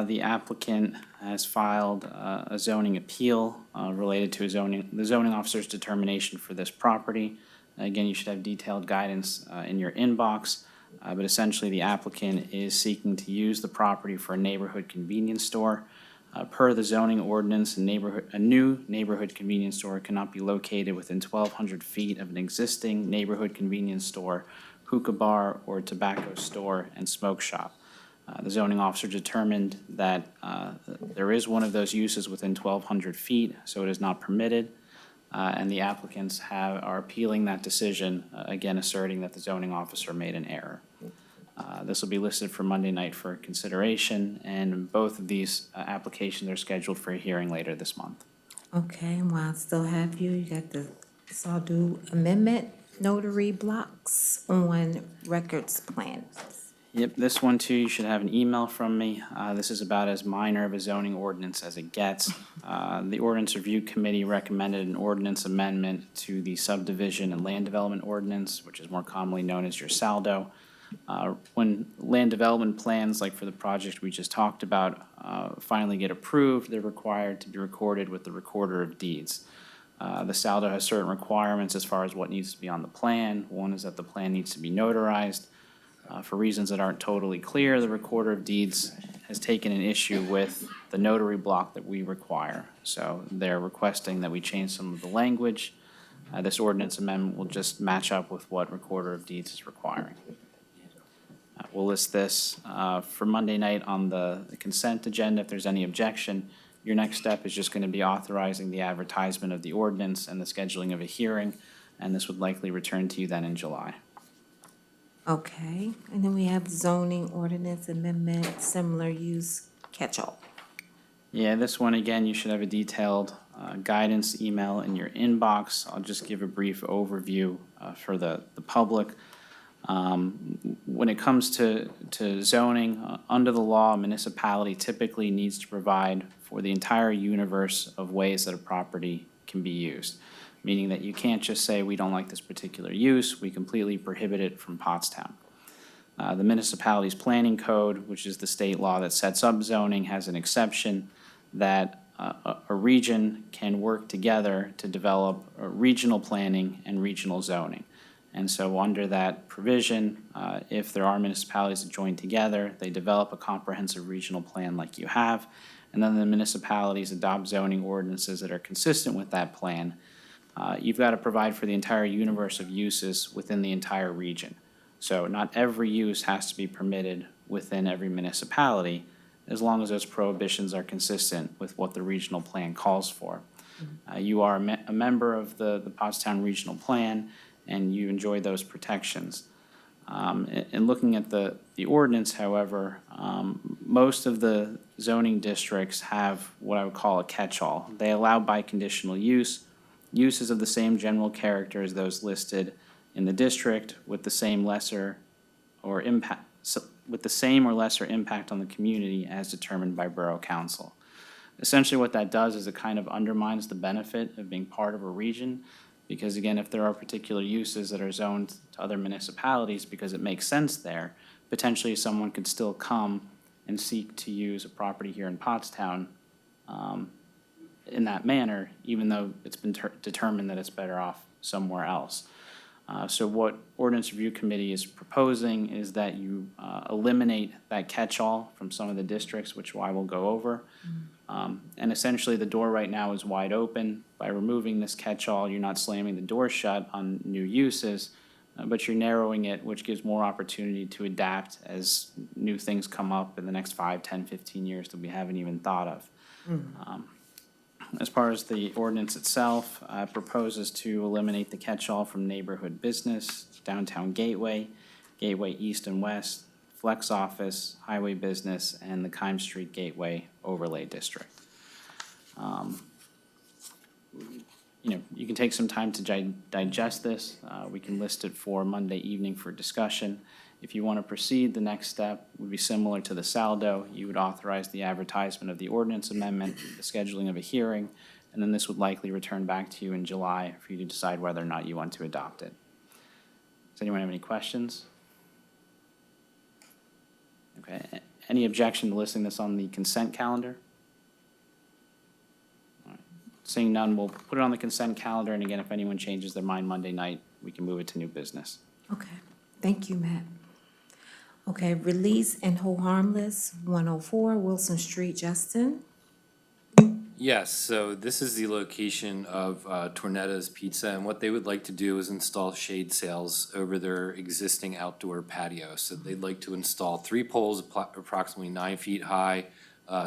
Speaker 13: the applicant has filed a zoning appeal related to the zoning officer's determination for this property. Again, you should have detailed guidance in your inbox, but essentially the applicant is seeking to use the property for a neighborhood convenience store. Per the zoning ordinance, a new neighborhood convenience store cannot be located within 1,200 feet of an existing neighborhood convenience store, hookah bar, or tobacco store and smoke shop. The zoning officer determined that there is one of those uses within 1,200 feet, so it is not permitted, and the applicants are appealing that decision, again asserting that the zoning officer made an error. This will be listed for Monday night for consideration, and both of these applications are scheduled for a hearing later this month.
Speaker 4: Okay, and while I still have you, you got the Sawdo Amendment notary blocks on records plans.
Speaker 13: Yep, this one too, you should have an email from me. This is about as minor of a zoning ordinance as it gets. The Ordinance Review Committee recommended an ordinance amendment to the subdivision and land development ordinance, which is more commonly known as your SALDO. When land development plans, like for the project we just talked about, finally get approved, they're required to be recorded with the Recorder of Deeds. The SALDO has certain requirements as far as what needs to be on the plan. One is that the plan needs to be notarized. For reasons that aren't totally clear, the Recorder of Deeds has taken an issue with the notary block that we require. So they're requesting that we change some of the language. This ordinance amendment will just match up with what Recorder of Deeds is requiring. We'll list this for Monday night on the consent agenda. If there's any objection, your next step is just going to be authorizing the advertisement of the ordinance and the scheduling of a hearing, and this would likely return to you then in July.
Speaker 4: Okay, and then we have zoning ordinance amendment, similar use catch-all.
Speaker 13: Yeah, this one, again, you should have a detailed guidance email in your inbox. I'll just give a brief overview for the public. When it comes to zoning, under the law, a municipality typically needs to provide for the entire universe of ways that a property can be used, meaning that you can't just say, we don't like this particular use, we completely prohibit it from Pottstown. The municipality's planning code, which is the state law that sets up zoning, has an exception that a region can work together to develop regional planning and regional zoning. And so under that provision, if there are municipalities that join together, they develop a comprehensive regional plan like you have, and then the municipalities adopt zoning ordinances that are consistent with that plan. You've got to provide for the entire universe of uses within the entire region. So not every use has to be permitted within every municipality, as long as those prohibitions are consistent with what the regional plan calls for. You are a member of the Pottstown Regional Plan, and you enjoy those protections. In looking at the ordinance, however, most of the zoning districts have what I would call a catch-all. They allow biconditional uses of the same general character as those listed in the district with the same lesser or lesser impact on the community as determined by Borough Council. Essentially what that does is it kind of undermines the benefit of being part of a region, because again, if there are particular uses that are zoned to other municipalities because it makes sense there, potentially someone could still come and seek to use a property here in Pottstown in that manner, even though it's been determined that it's better off somewhere else. So what Ordinance Review Committee is proposing is that you eliminate that catch-all from some of the districts, which I will go over. And essentially, the door right now is wide open. By removing this catch-all, you're not slamming the door shut on new uses, but you're narrowing it, which gives more opportunity to adapt as new things come up in the next 5, 10, 15 years that we haven't even thought of. As far as the ordinance itself, proposes to eliminate the catch-all from neighborhood business, downtown gateway, gateway east and west, flex office, highway business, and the Kime Street Gateway Overlay District. You can take some time to digest this. We can list it for Monday evening for discussion. If you want to proceed, the next step would be similar to the saldo. You would authorize the advertisement of the ordinance amendment, the scheduling of a hearing, and then this would likely return back to you in July for you to decide whether or not you want to adopt it. Does anyone have any questions? Okay, any objection to listing this on the consent calendar? All right. Seeing none, we'll put it on the consent calendar, and again, if anyone changes their mind Monday night, we can move it to new business.
Speaker 4: Okay, thank you, Matt. Okay, release and hold harmless, 104 Wilson Street, Justin.
Speaker 9: Yes, so this is the location of Tornetta's Pizza, and what they would like to do is install shade sails over their existing outdoor patio. So they'd like to install 3 poles approximately 9 feet high,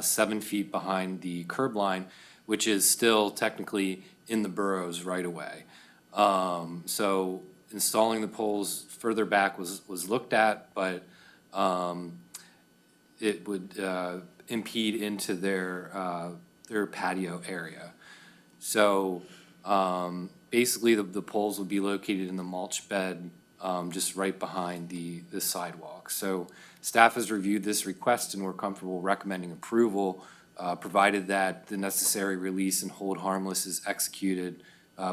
Speaker 9: 7 feet behind the curb line, which is still technically in the borough's right of way. So installing the poles further back was looked at, but it would impede into their patio area. So basically, the poles would be located in the mulch bed just right behind the sidewalk. So staff has reviewed this request and we're comfortable recommending approval, provided that the necessary release and hold harmless is executed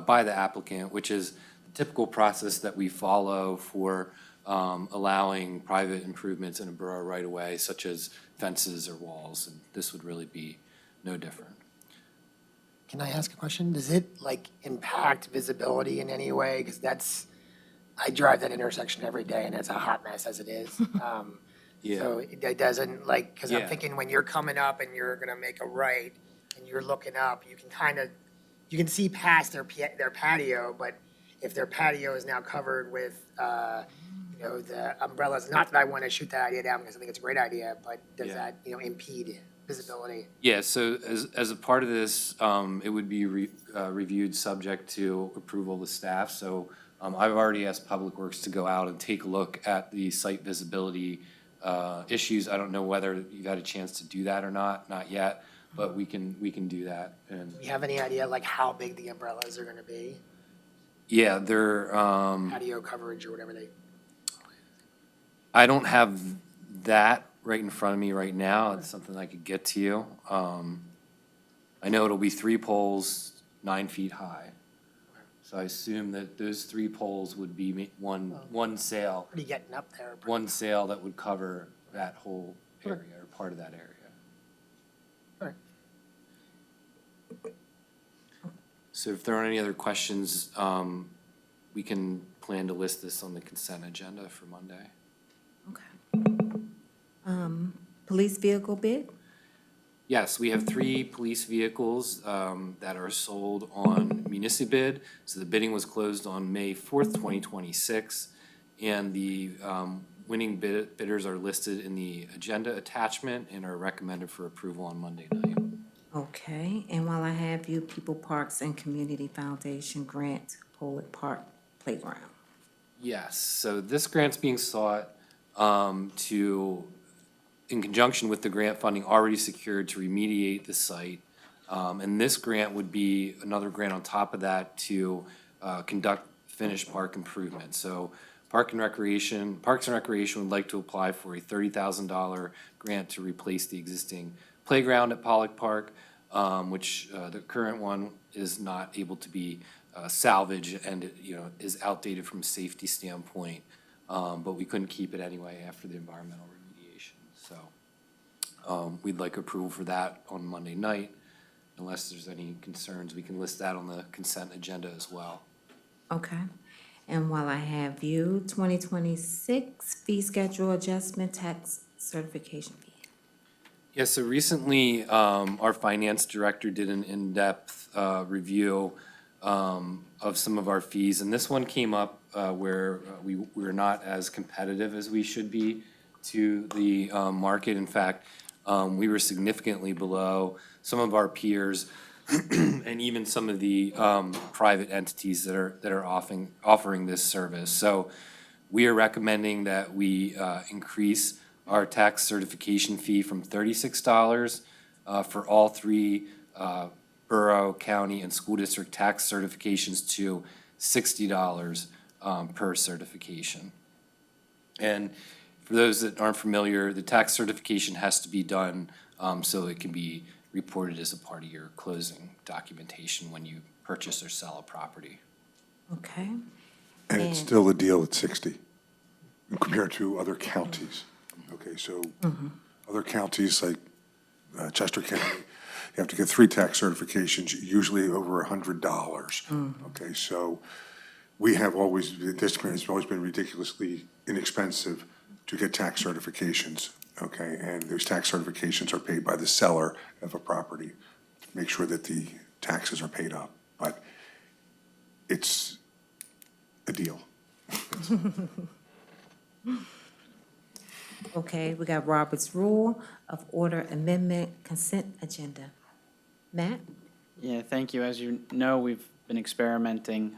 Speaker 9: by the applicant, which is the typical process that we follow for allowing private improvements in a borough right away, such as fences or walls, and this would really be no different.
Speaker 3: Can I ask a question? Does it like impact visibility in any way? Because I drive that intersection every day and it's a hot mess as it is.
Speaker 9: Yeah.
Speaker 3: So it doesn't like, because I'm
Speaker 9: Yeah.
Speaker 3: thinking when you're coming up and you're gonna make a right and you're looking up, you can see past their patio, but if their patio is now covered with, the umbrellas, not that I want to shoot that idea down because I think it's a great idea, but does that, impede visibility?
Speaker 9: Yeah, so as a part of this, it would be reviewed subject to approval of the staff. So I've already asked Public Works to go out and take a look at the site visibility issues. I don't know whether you've had a chance to do that or not yet, but we can do that. And
Speaker 3: Do you have any idea like how big the umbrellas are gonna be?
Speaker 9: yeah, they're
Speaker 3: Patio coverage or whatever they,
Speaker 9: I don't have that right in front of me right now. It's something I could get to you. I know it'll be 3 poles, 9 feet high. So I assume that those 3 poles would be one sail,
Speaker 3: pretty getting up there.
Speaker 9: one sail that would cover that whole area or part of that area. So if there aren't any other questions, we can plan to list this on the consent agenda for Monday.
Speaker 4: Police vehicle bid?
Speaker 9: Yes, we have 3 police vehicles that are sold on Municipid. So the bidding was closed on May 4th, 2026, and the winning bidders are listed in the agenda attachment and are recommended for approval on Monday night.
Speaker 4: Okay, and while I have you, People Parks and Community Foundation grant, Pollard Park Playground.
Speaker 9: Yes, so this grant's being sought in conjunction with the grant funding already secured to remediate the site. And this grant would be another grant on top of that to conduct finished park improvements. So Parks and Recreation would like to apply for a $30,000 grant to replace the existing playground at Pollock Park, which the current one is not able to be salvaged and is outdated from a safety standpoint. But we couldn't keep it anyway after the environmental remediation. So we'd like approval for that on Monday night. Unless there's any concerns, we can list that on the consent agenda as well.
Speaker 4: Okay, and while I have you, 2026 fee schedule adjustment tax certification fee.
Speaker 9: Yeah, so recently, our finance director did an in-depth review of some of our fees, and this one came up where we were not as competitive as we should be to the market. In fact, we were significantly below some of our peers. and even some of the private entities that are offering this service. So we are recommending that we increase our tax certification fee from $36 for all three borough, county, and school district tax certifications to $60 per certification. And for those that aren't familiar, the tax certification has to be done so it can be reported as a part of your closing documentation when you purchase or sell a property.
Speaker 4: Okay.
Speaker 8: And it's still a deal at 60 compared to other counties. Okay, so other counties like Chester County, you have to get 3 tax certifications, usually over $100. Okay, so we have always, this has always been ridiculously inexpensive to get tax certifications. Okay, and those tax certifications are paid by the seller of a property to make sure that the taxes are paid up. But it's a deal.
Speaker 4: Okay, we got Robert's Rule of Order Amendment Consent Agenda. Matt?
Speaker 13: Yeah, thank you. As you know, we've been experimenting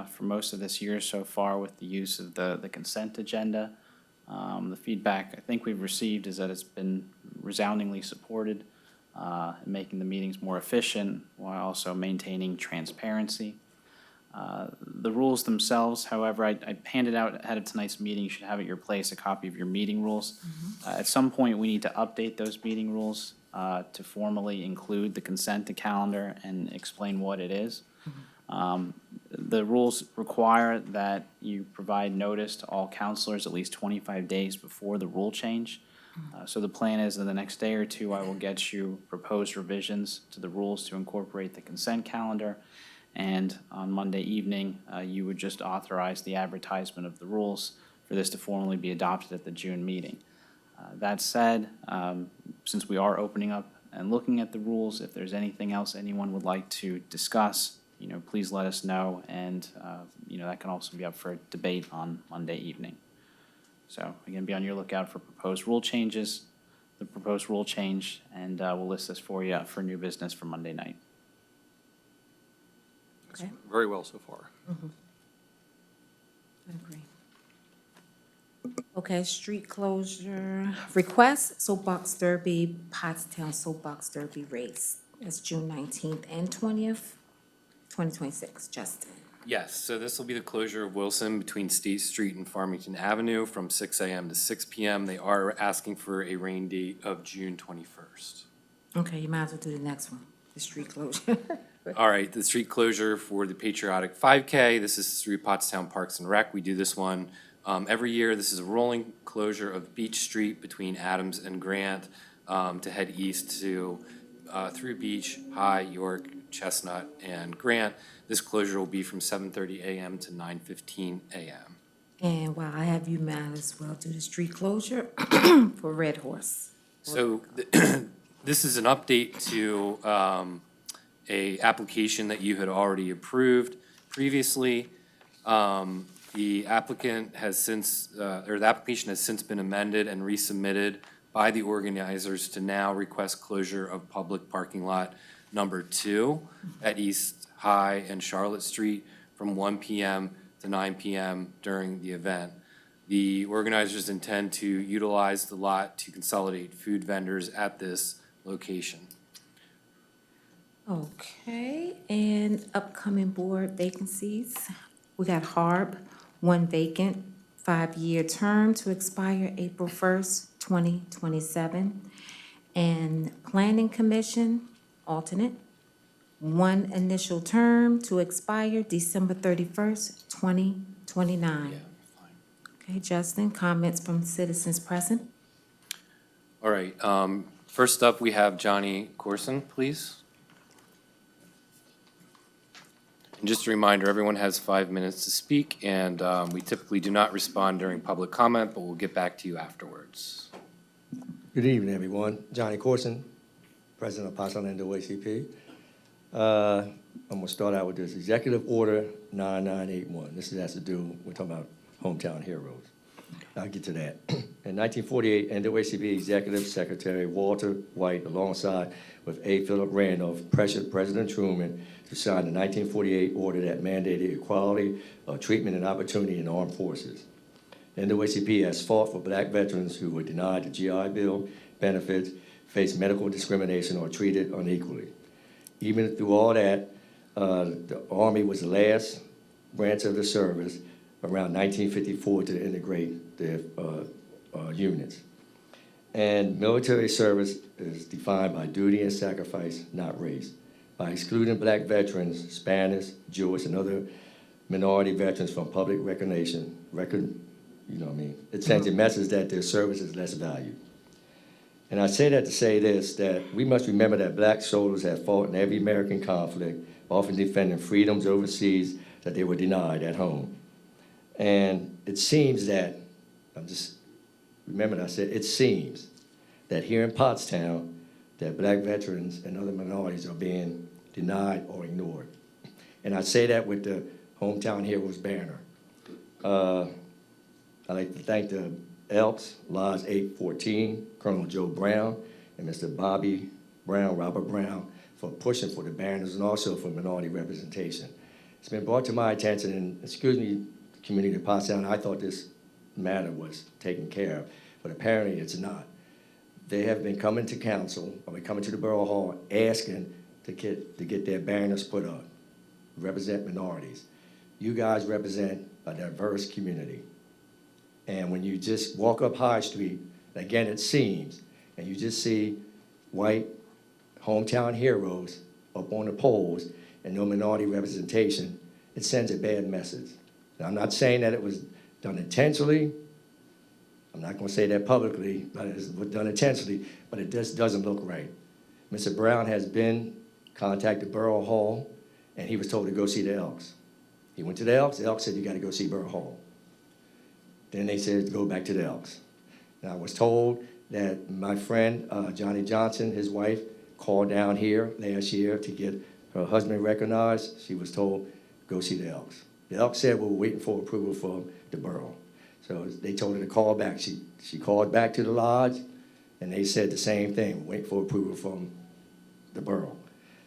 Speaker 13: for most of this year so far with the use of the consent agenda. The feedback I think we've received is that it's been resoundingly supported in making the meetings more efficient while also maintaining transparency. The rules themselves, however, I handed out ahead of tonight's meeting. You should have at your place a copy of your meeting rules. At some point, we need to update those meeting rules to formally include the consent calendar and explain what it is. The rules require that you provide notice to all counselors at least 25 days before the rule change. So the plan is in the next day or two, I will get you proposed revisions to the rules to incorporate the consent calendar. And on Monday evening, you would just authorize the advertisement of the rules for this to formally be adopted at the June meeting. That said, since we are opening up and looking at the rules, if there's anything else anyone would like to discuss, please let us know, and, that can also be up for debate on Monday evening. So, again, be on your lookout for proposed rule changes, the proposed rule change, and we'll list this for you for new business for Monday night.
Speaker 4: Okay.
Speaker 6: Very well so far.
Speaker 4: I agree. Okay, street closure request, soapbox derby, Pottstown soapbox derby race. That's June 19th and 20th, 2026. Justin.
Speaker 9: Yes, so this will be the closure of Wilson between State Street and Farmington Avenue from 6 a.m. to 6 p.m. They are asking for a rain date of June 21st.
Speaker 4: Okay, you might as well do the next one, the street closure.
Speaker 9: All right, the street closure for the Patriotic 5K. This is through Pottstown Parks and Rec. We do this one every year. This is a rolling closure of Beach Street between Adams and Grant to head east to through Beach, High, York, Chestnut, and Grant. This closure will be from 7:30 a.m. to 9:15 a.m.
Speaker 4: And while I have you, might as well do the street closure for Red Horse.
Speaker 9: So this is an update to a application that you had already approved previously. The applicant has since, or the application has since been amended and resubmitted by the organizers to now request closure of public parking lot number 2 at East High and Charlotte Street from 1 p.m. to 9 p.m. during the event. The organizers intend to utilize the lot to consolidate food vendors at this location.
Speaker 4: Okay, and upcoming board vacancies. We got Harb, 1 vacant, 5-year term to expire April 1st, 2027. And Planning Commission, alternate, 1 initial term to expire December 31st, 2029. Okay, Justin, comments from citizens present?
Speaker 9: All right, first up, we have Johnny Corson, please. And just a reminder, everyone has 5 minutes to speak, and we typically do not respond during public comment, but we'll get back to you afterwards.
Speaker 14: Good evening, everyone. Johnny Corson, President of Pottstown NAACP. I'm going to start out with this Executive Order 9981. This has to do, we're talking about hometown heroes. I'll get to that. In 1948, NAACP Executive Secretary Walter White, alongside with A. Philip Randolph, pressured President Truman to sign the 1948 order that mandated equality of treatment and opportunity in armed forces. NAACP has fought for black veterans who were denied the GI Bill benefits, faced medical discrimination, or treated unequally. Even through all that, the Army was the last branch of the service around 1954 to integrate their units. And military service is defined by duty and sacrifice, not race. By excluding black veterans, Spanish, Jewish, and other minority veterans from public recognition, it sends a message that their service is less valued. And I say that to say this, that we must remember that black soldiers have fought in every American conflict, often defending freedoms overseas that they were denied at home. And it seems that, remember I said, it seems that here in Pottstown, that black veterans and other minorities are being denied or ignored. And I say that with the Hometown Heroes banner. I'd like to thank the Elks, Lodge 814, Colonel Joe Brown, and Mr. Bobby Brown, Robert Brown, for pushing for the banners and also for minority representation. It's been brought to my attention, and excuse me, community of Pottstown, I thought this matter was taken care of, but apparently it's not. They have been coming to council, or coming to the Borough Hall, asking to get their banners put up, represent minorities. You guys represent a diverse community. And when you just walk up High Street, again, it seems, and you just see white hometown heroes up on the poles and no minority representation, it sends a bad message. Now, I'm not saying that it was done intentionally. I'm not going to say that publicly, but it was done intentionally, but it just doesn't look right. Mr. Brown has been contacted Borough Hall, and he was told to go see the Elks. He went to the Elks said, you got to go see Borough Hall. Then they said, go back to the Elks. Now, I was told that my friend, Johnny Johnson, his wife, called down here last year to get her husband recognized. She was told, go see the Elks. The Elks said, well, we're waiting for approval from the borough. So they told her to call back. She called back to the lodge, and they said the same thing, wait for approval from the borough.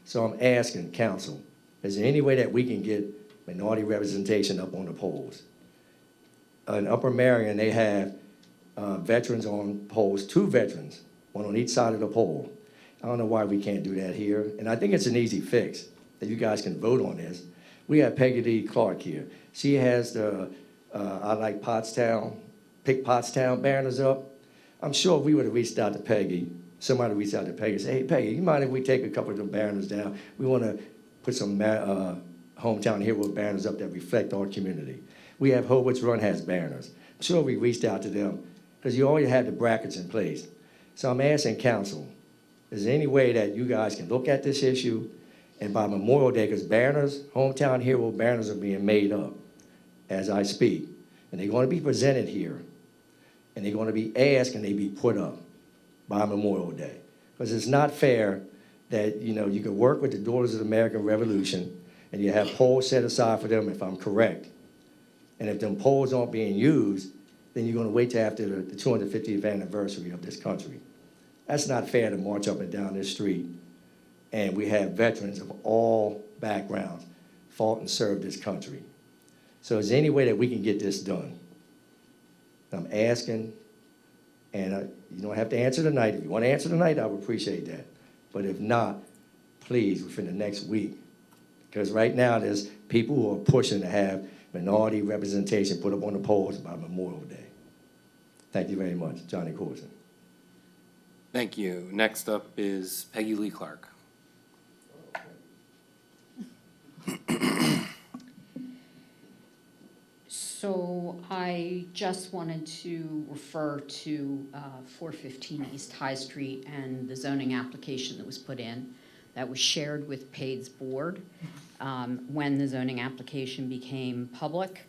Speaker 14: So I'm asking council, is there any way that we can get minority representation up on the polls? In Upper Marion, they have veterans on polls, 2 veterans, one on each side of the poll. I don't know why we can't do that here. And I think it's an easy fix, that you guys can vote on this. We have Peggy Lee Clark here. She has the I Like Pottstown, Pick Pottstown banners up. I'm sure if we would have reached out to Peggy, somebody reached out to Peggy and said, hey, Peggy, you mind if we take a couple of the banners down? We want to put some hometown hero banners up that reflect our community. We have Hobart's Run has banners. I'm sure we reached out to them because you already had the brackets in place. So I'm asking council, is there any way that you guys can look at this issue and by Memorial Day, because banners, hometown hero banners are being made up as I speak, and they're going to be presented here, and they're going to be asked and they be put up by Memorial Day. Because it's not fair that, you can work with the Daughters of the American Revolution and you have polls set aside for them, if I'm correct. And if them polls aren't being used, then you're going to wait till after the 250th anniversary of this country. That's not fair to march up and down this street. And we have veterans of all backgrounds fought and served this country. So is there any way that we can get this done? I'm asking, and you don't have to answer tonight. If you want to answer tonight, I would appreciate that. But if not, please, within the next week. Because right now there's people who are pushing to have minority representation put up on the polls by Memorial Day. Thank you very much. Johnny Corson.
Speaker 9: Thank you. Next up is Peggy Lee Clark.
Speaker 7: So I just wanted to refer to 415 East High Street and the zoning application that was put in that was shared with PAID's board when the zoning application became public.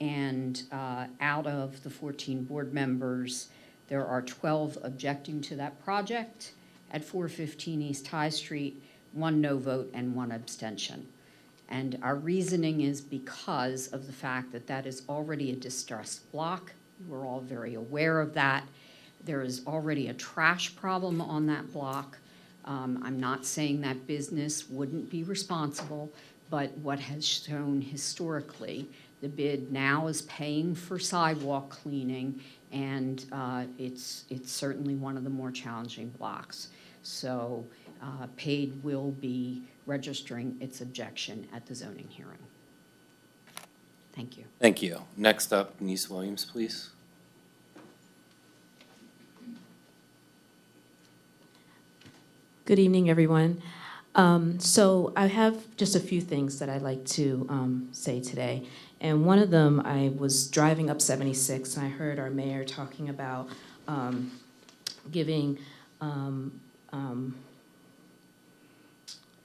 Speaker 7: And out of the 14 board members, there are 12 objecting to that project at 415 East High Street, 1 no vote and 1 abstention. And our reasoning is because of the fact that that is already a distressed block We're all very aware of that. There is already a trash problem on that block. I'm not saying that business wouldn't be responsible, but what has shown historically, the bid now is paying for sidewalk cleaning, and it's certainly one of the more challenging blocks. So PAID will be registering its objection at the zoning hearing. Thank you.
Speaker 9: Thank you. Next up, Denise Williams, please.
Speaker 15: Good evening, everyone. So I have just a few things that I'd like to say today. And one of them, I was driving up 76 and I heard our mayor talking about giving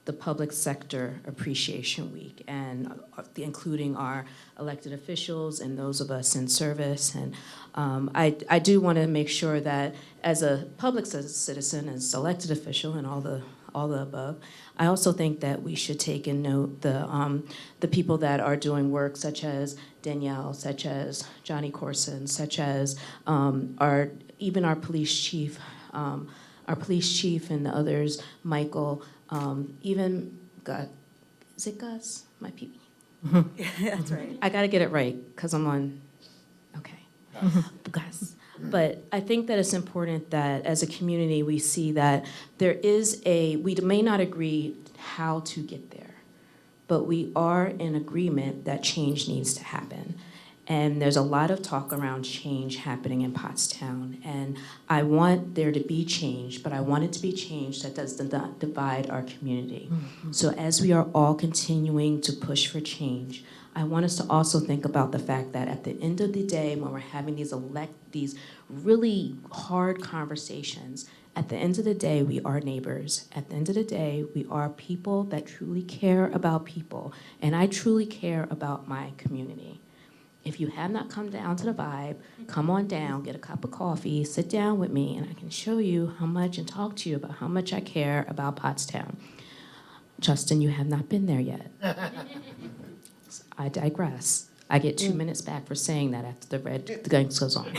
Speaker 15: the Public Sector Appreciation Week, and including our elected officials and those of us in service. And I do want to make sure that as a public citizen, as elected official, and all the above, I also think that we should take in note the people that are doing work, such as Danielle, such as Johnny Corson, such as even our police chief and the others, Michael, even is it Gus? My PB.
Speaker 11: Yeah, that's right.
Speaker 15: I got to get it right because I'm on. Okay, Gus. But I think that it's important that as a community we see that we may not agree how to get there, but we are in agreement that change needs to happen. And there's a lot of talk around change happening in Pottstown. And I want there to be change, but I want it to be change that does not divide our community. Mm-hmm. So as we are all continuing to push for change, I want us to also think about the fact that at the end of the day, when we're having these really hard conversations, at the end of the day, we are neighbors. At the end of the day, we are people that truly care about people. And I truly care about my community. If you have not come down to the Vibe, come on down, get a cup of coffee, sit down with me, and I can show you how much and talk to you about how much I care about Pottstown. Justin, you have not been there yet. I digress. I get 2 minutes back for saying that after the gun goes on.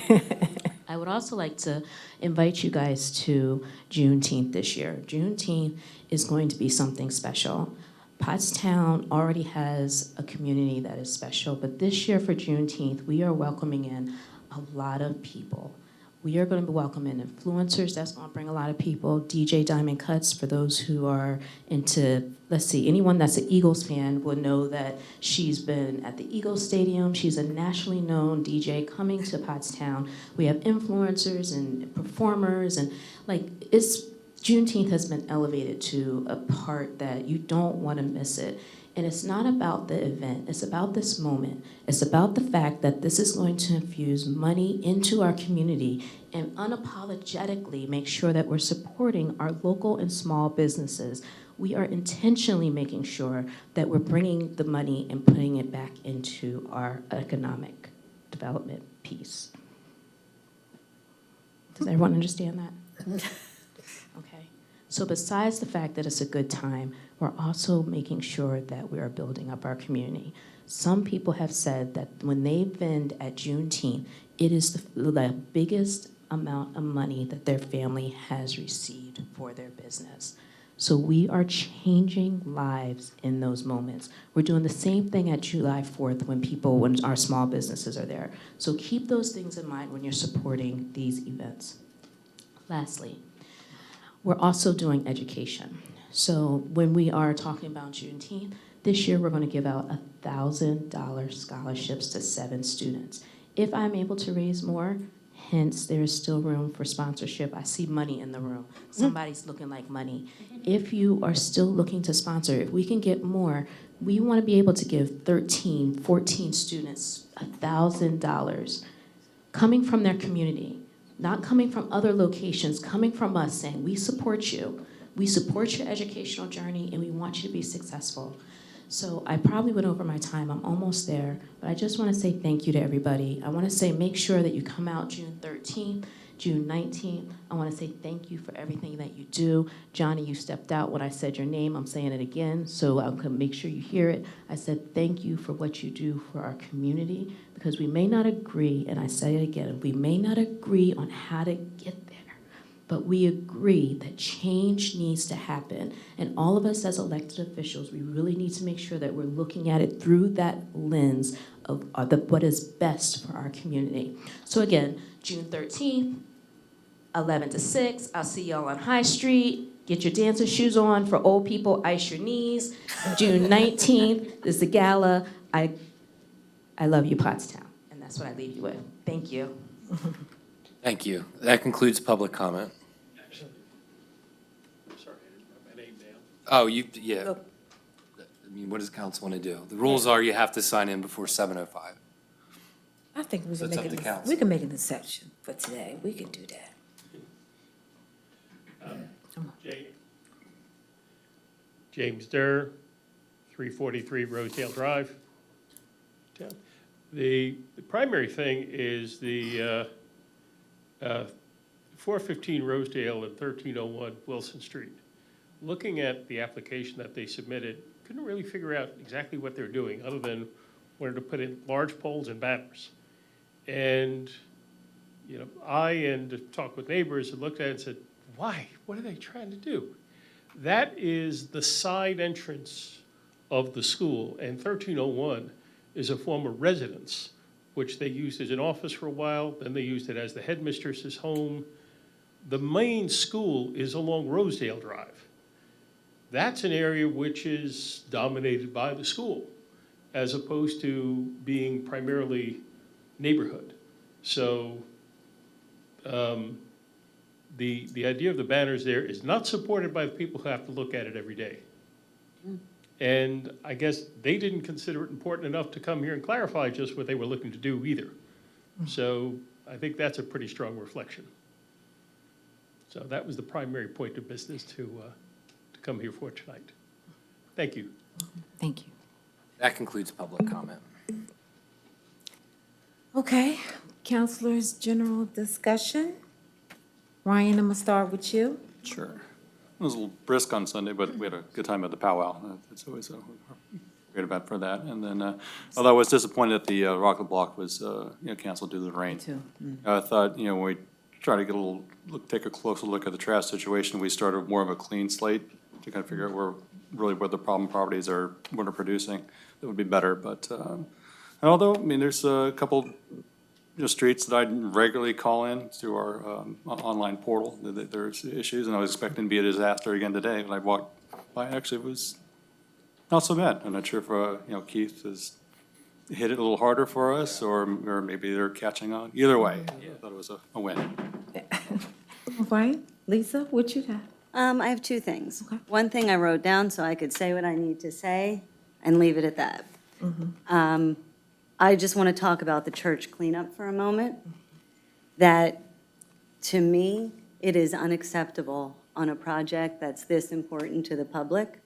Speaker 15: I would also like to invite you guys to Juneteenth this year. Juneteenth is going to be something special. Pottstown already has a community that is special, but this year for Juneteenth, we are welcoming in a lot of people. We are going to be welcoming influencers. That's going to bring a lot of people. DJ Diamond Cuts, for those who are into, anyone that's an Eagles fan will know that she's been at the Eagles Stadium. She's a nationally known DJ coming to Pottstown. We have influencers and performers, and Juneteenth has been elevated to a part that you don't want to miss it. And it's not about the event, it's about this moment. It's about the fact that this is going to infuse money into our community and unapologetically make sure that we're supporting our local and small businesses. We are intentionally making sure that we're bringing the money and putting it back into our economic development piece. Does everyone understand that? Okay. So besides the fact that it's a good time, we're also making sure that we are building up our community. Some people have said that when they vend at Juneteenth, it is the biggest amount of money that their family has received for their business. So we are changing lives in those moments. We're doing the same thing at July 4th when our small businesses are there. So keep those things in mind when you're supporting these events. Lastly, we're also doing education. So when we are talking about Juneteenth, this year we're going to give out $1,000 scholarships to 7 students. If I'm able to raise more, hence there is still room for sponsorship. I see money in the room. Somebody's looking like money. If you are still looking to sponsor, if we can get more, we want to be able to give 13, 14 students $1,000 coming from their community. Not coming from other locations, coming from us saying, we support you. We support your educational journey and we want you to be successful. So I probably went over my time, I'm almost there, but I just want to say thank you to everybody. I want to say make sure that you come out June 13th. June 19th, I want to say thank you for everything that you do. Johnny, you stepped out when I said your name. I'm saying it again, so I'm going to make sure you hear it. I said thank you for what you do for our community, because we may not agree, and I say it again, we may not agree on how to get there, but we agree that change needs to happen. And all of us as elected officials, we really need to make sure that we're looking at it through that lens of what is best for our community. So again, June 13th, 11 to 6, I'll see y'all on High Street. Get your dancing shoes on. For old people, ice your knees. June 19th is the gala. I love you, Pottstown. And that's what I leave you with. Thank you.
Speaker 9: Thank you. That concludes public comment. Oh, yeah. I mean, what does council want to do? The rules are you have to sign in before 7:05.
Speaker 4: I think we
Speaker 9: So
Speaker 4: can
Speaker 9: it's
Speaker 4: make
Speaker 9: up to
Speaker 4: it,
Speaker 9: council.
Speaker 4: we can make an exception for today. We can do that.
Speaker 16: James Durr, 343 Rosedale Drive. The primary thing is the 415 Rosedale and 1301 Wilson Street. Looking at the application that they submitted, couldn't really figure out exactly what they're doing, other than wanted to put in large poles and banners. And, you know, I talked with neighbors and looked at it and said, why? What are they trying to do? That is the side entrance of the school, and 1301 is a former residence, which they used as an office for a while, then they used it as the headmistress's home. The main school is along Rosedale Drive. That's an area which is dominated by the school, as opposed to being primarily neighborhood. So the idea of the banners there is not supported by the people who have to look at it every day. And I guess they didn't consider it important enough to come here and clarify just what they were looking to do either. So I think that's a pretty strong reflection. So that was the primary point of business to come here for tonight. Thank you.
Speaker 4: Thank you.
Speaker 9: That concludes public comment.
Speaker 4: Okay, counselors, general discussion. Ryan, I'm gonna start with you.
Speaker 6: Sure. It was a little brisk on Sunday, but we had a good time at the powwow. It's always a great event for that. And then, although I was disappointed that the Rocket Block was, canceled due to the rain.
Speaker 4: Too.
Speaker 6: I thought, when we try to get take a closer look at the trash situation, we started more of a clean slate to kind of figure out where the problem properties are, what are producing. That would be better, but, although, there's a couple streets that I regularly call in through our online portal. There's issues, and I was expecting to be a disaster again today. When I walked by, actually, it was not so bad. I'm not sure if Keith has hit it a little harder for us, or maybe they're catching on. Either way, I thought it was a win.
Speaker 4: All right, Lisa, what you got?
Speaker 11: I have two things. One thing I wrote down so I could say what I need to say and leave it at that. I just want to talk about the church cleanup for a moment. That, to me, it is unacceptable on a project that's this important to the public,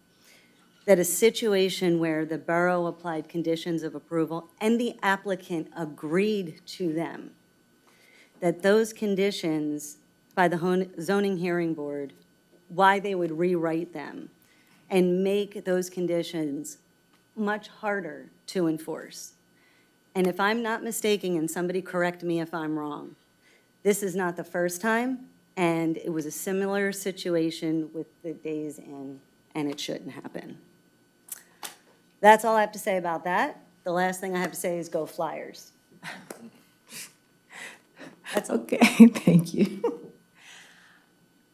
Speaker 11: that a situation where the borough applied conditions of approval and the applicant agreed to them, that those conditions by the zoning hearing board, why they would rewrite them and make those conditions much harder to enforce. And if I'm not mistaken, and somebody correct me if I'm wrong, this is not the first time, and it was a similar situation with the Days Inn, and it shouldn't happen. That's all I have to say about that. The last thing I have to say is go Flyers. That's
Speaker 4: okay. Thank you.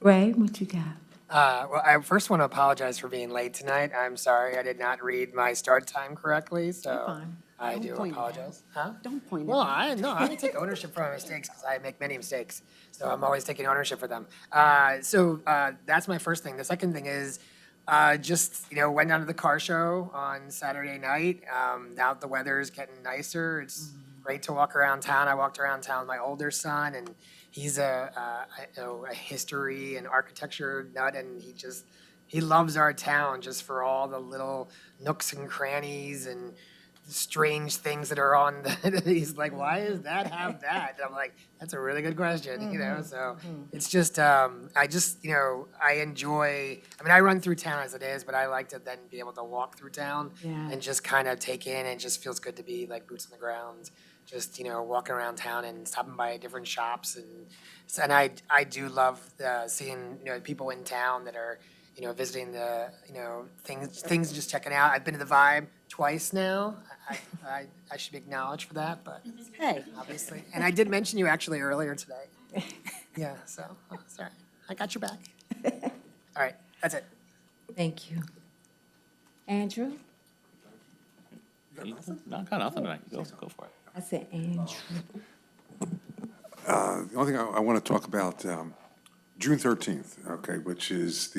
Speaker 4: Ray, what you got?
Speaker 3: Well, I first want to apologize for being late tonight. I'm sorry, I did not read my start time correctly, so I do apologize. Huh?
Speaker 11: Don't point
Speaker 3: Well,
Speaker 11: at
Speaker 3: I take ownership for my mistakes because I make many mistakes, so I'm always taking ownership for them. So that's my first thing. The second thing is went down to the car show on Saturday night. Now the weather is getting nicer. It's great to walk around town. I walked around town with my older son, and he's a history and architecture nut, and he loves our town just for all the little nooks and crannies and strange things that are on the, he's like, why does that have that? And I'm like, that's a really good question, you know? So it's just, I just, you know, I enjoy, I mean, I run through town as it is, but I like to then be able to walk through town
Speaker 4: Yeah.
Speaker 3: and just kind of take in, and it just feels good to be like boots on the ground, just, you know, walking around town and stopping by different shops. And I do love seeing, you know, people in town that are, you know, visiting the, you know, things just checking out. I've been to the Vibe twice now. I should be acknowledged for that, but
Speaker 11: Hey.
Speaker 3: obviously. And I did mention you actually earlier today. Yeah, so, sorry. I got your back. All right, that's it.
Speaker 4: Thank you. Andrew?
Speaker 5: No, I got nothing tonight. Go for it.
Speaker 4: I said Andrew.
Speaker 8: The only thing I want to talk about, June 13th, okay, which is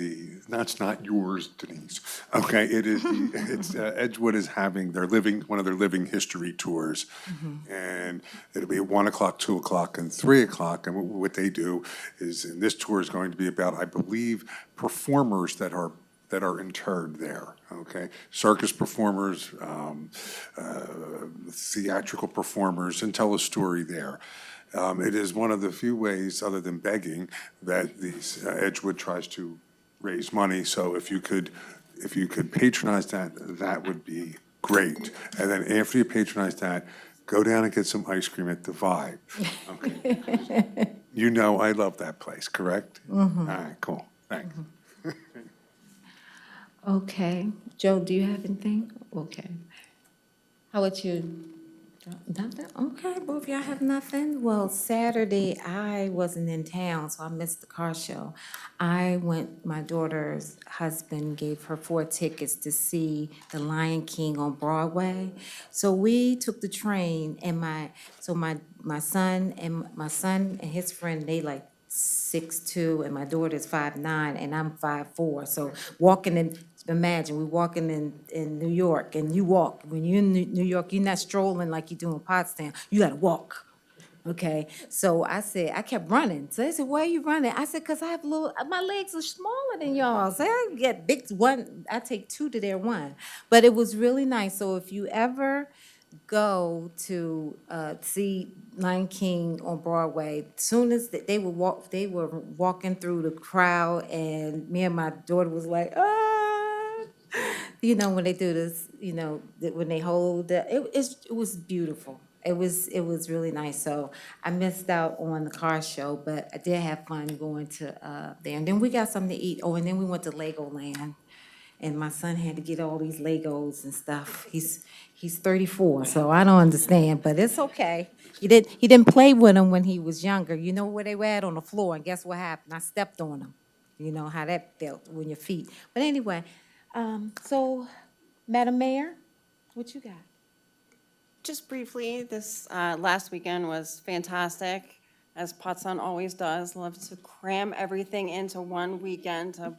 Speaker 8: that's not yours, Denise. Okay, it is, it's, Edgewood is having one of their living history tours. And it'll be at 1 o'clock, 2 o'clock, and 3 o'clock. And what they do is, and this tour is going to be about, I believe, performers that are interred there, okay? Circus performers, theatrical performers, and tell a story there. It is one of the few ways, other than begging, that these Edgewood tries to raise money. So if you could patronize that, that would be great. And then after you patronize that, go down and get some ice cream at the Vibe. Okay. You know I love that place, correct? All right, cool. Thanks.
Speaker 4: Okay. Joe, do you have anything? Okay. How about you? Nothing? Okay, both of y'all have nothing? Well, Saturday, I wasn't in town, so I missed the car show. My daughter's husband gave her 4 tickets to see The Lion King on Broadway. So we took the train, and my son and his friend, they like 6'2", and my daughter's 5'9", and I'm 5'4". So imagine, we're walking in New York, and you walk. When you're in New York, you're not strolling like you do in Pottstown. You gotta walk, okay? So I kept running. So they said, why are you running? I said, because I have my legs are smaller than y'all. So I get big one, I take 2 to their 1. But it was really nice. So if you ever go to see Lion King on Broadway, soon as they were walking through the crowd, and me and my daughter was like, you know, when they do this, you know, when they hold it was beautiful. It was really nice. So I missed out on the car show, but I did have fun going to there. And then we got something to eat. Oh, and then we went to Legoland. And my son had to get all these Legos and stuff. He's 34, so I don't understand, but it's okay. He didn't play with them when he was younger. You know where they were at? On the floor, and guess what happened? I stepped on them. You know how that felt when your feet. But anyway, so Madam Mayor, what you got?
Speaker 2: Just briefly, this last weekend was fantastic, as Pottstown always does. Love to cram everything into one weekend to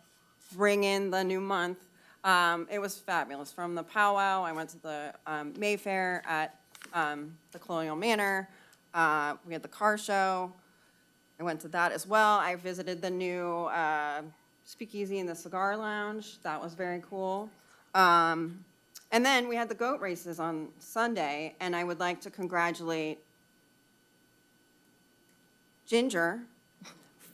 Speaker 2: bring in the new month. It was fabulous. From the powwow, I went to the Mayfair at the Colonial Manor. We had the car show. I went to that as well. I visited the new speakeasy in the cigar lounge. That was very cool. And then we had the goat races on Sunday, and I would like to congratulate Ginger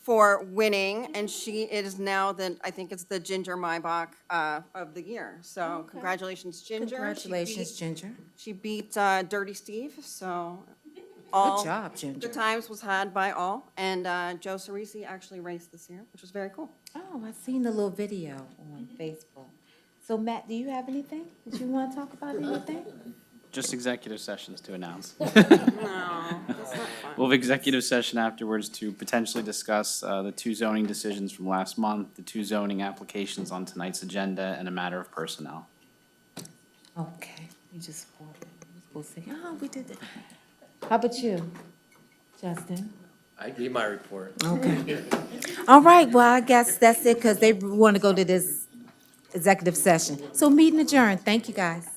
Speaker 2: for winning, and it is now I think it's the Ginger Maybach of the year. So congratulations, Ginger.
Speaker 4: Congratulations, Ginger.
Speaker 2: She beat Dirty Steve, so
Speaker 4: Good job, Ginger.
Speaker 2: good times was had by all. And Joe Cerisi actually raced this year, which was very cool.
Speaker 4: Oh, I seen the little video on Facebook. So Matt, do you have anything that you want to talk about? Anything?
Speaker 13: Just executive sessions to announce.
Speaker 2: No, that's not fun.
Speaker 13: We'll have executive session afterwards to potentially discuss the 2 zoning decisions from last month, the 2 zoning applications on tonight's agenda, and a matter of personnel.
Speaker 4: Okay, we just supposed to say, oh, we did that. How about you, Justin?
Speaker 9: I gave my report.
Speaker 4: Okay. All right, well, I guess that's it, because they want to go to this executive session. So meeting adjourned. Thank you, guys.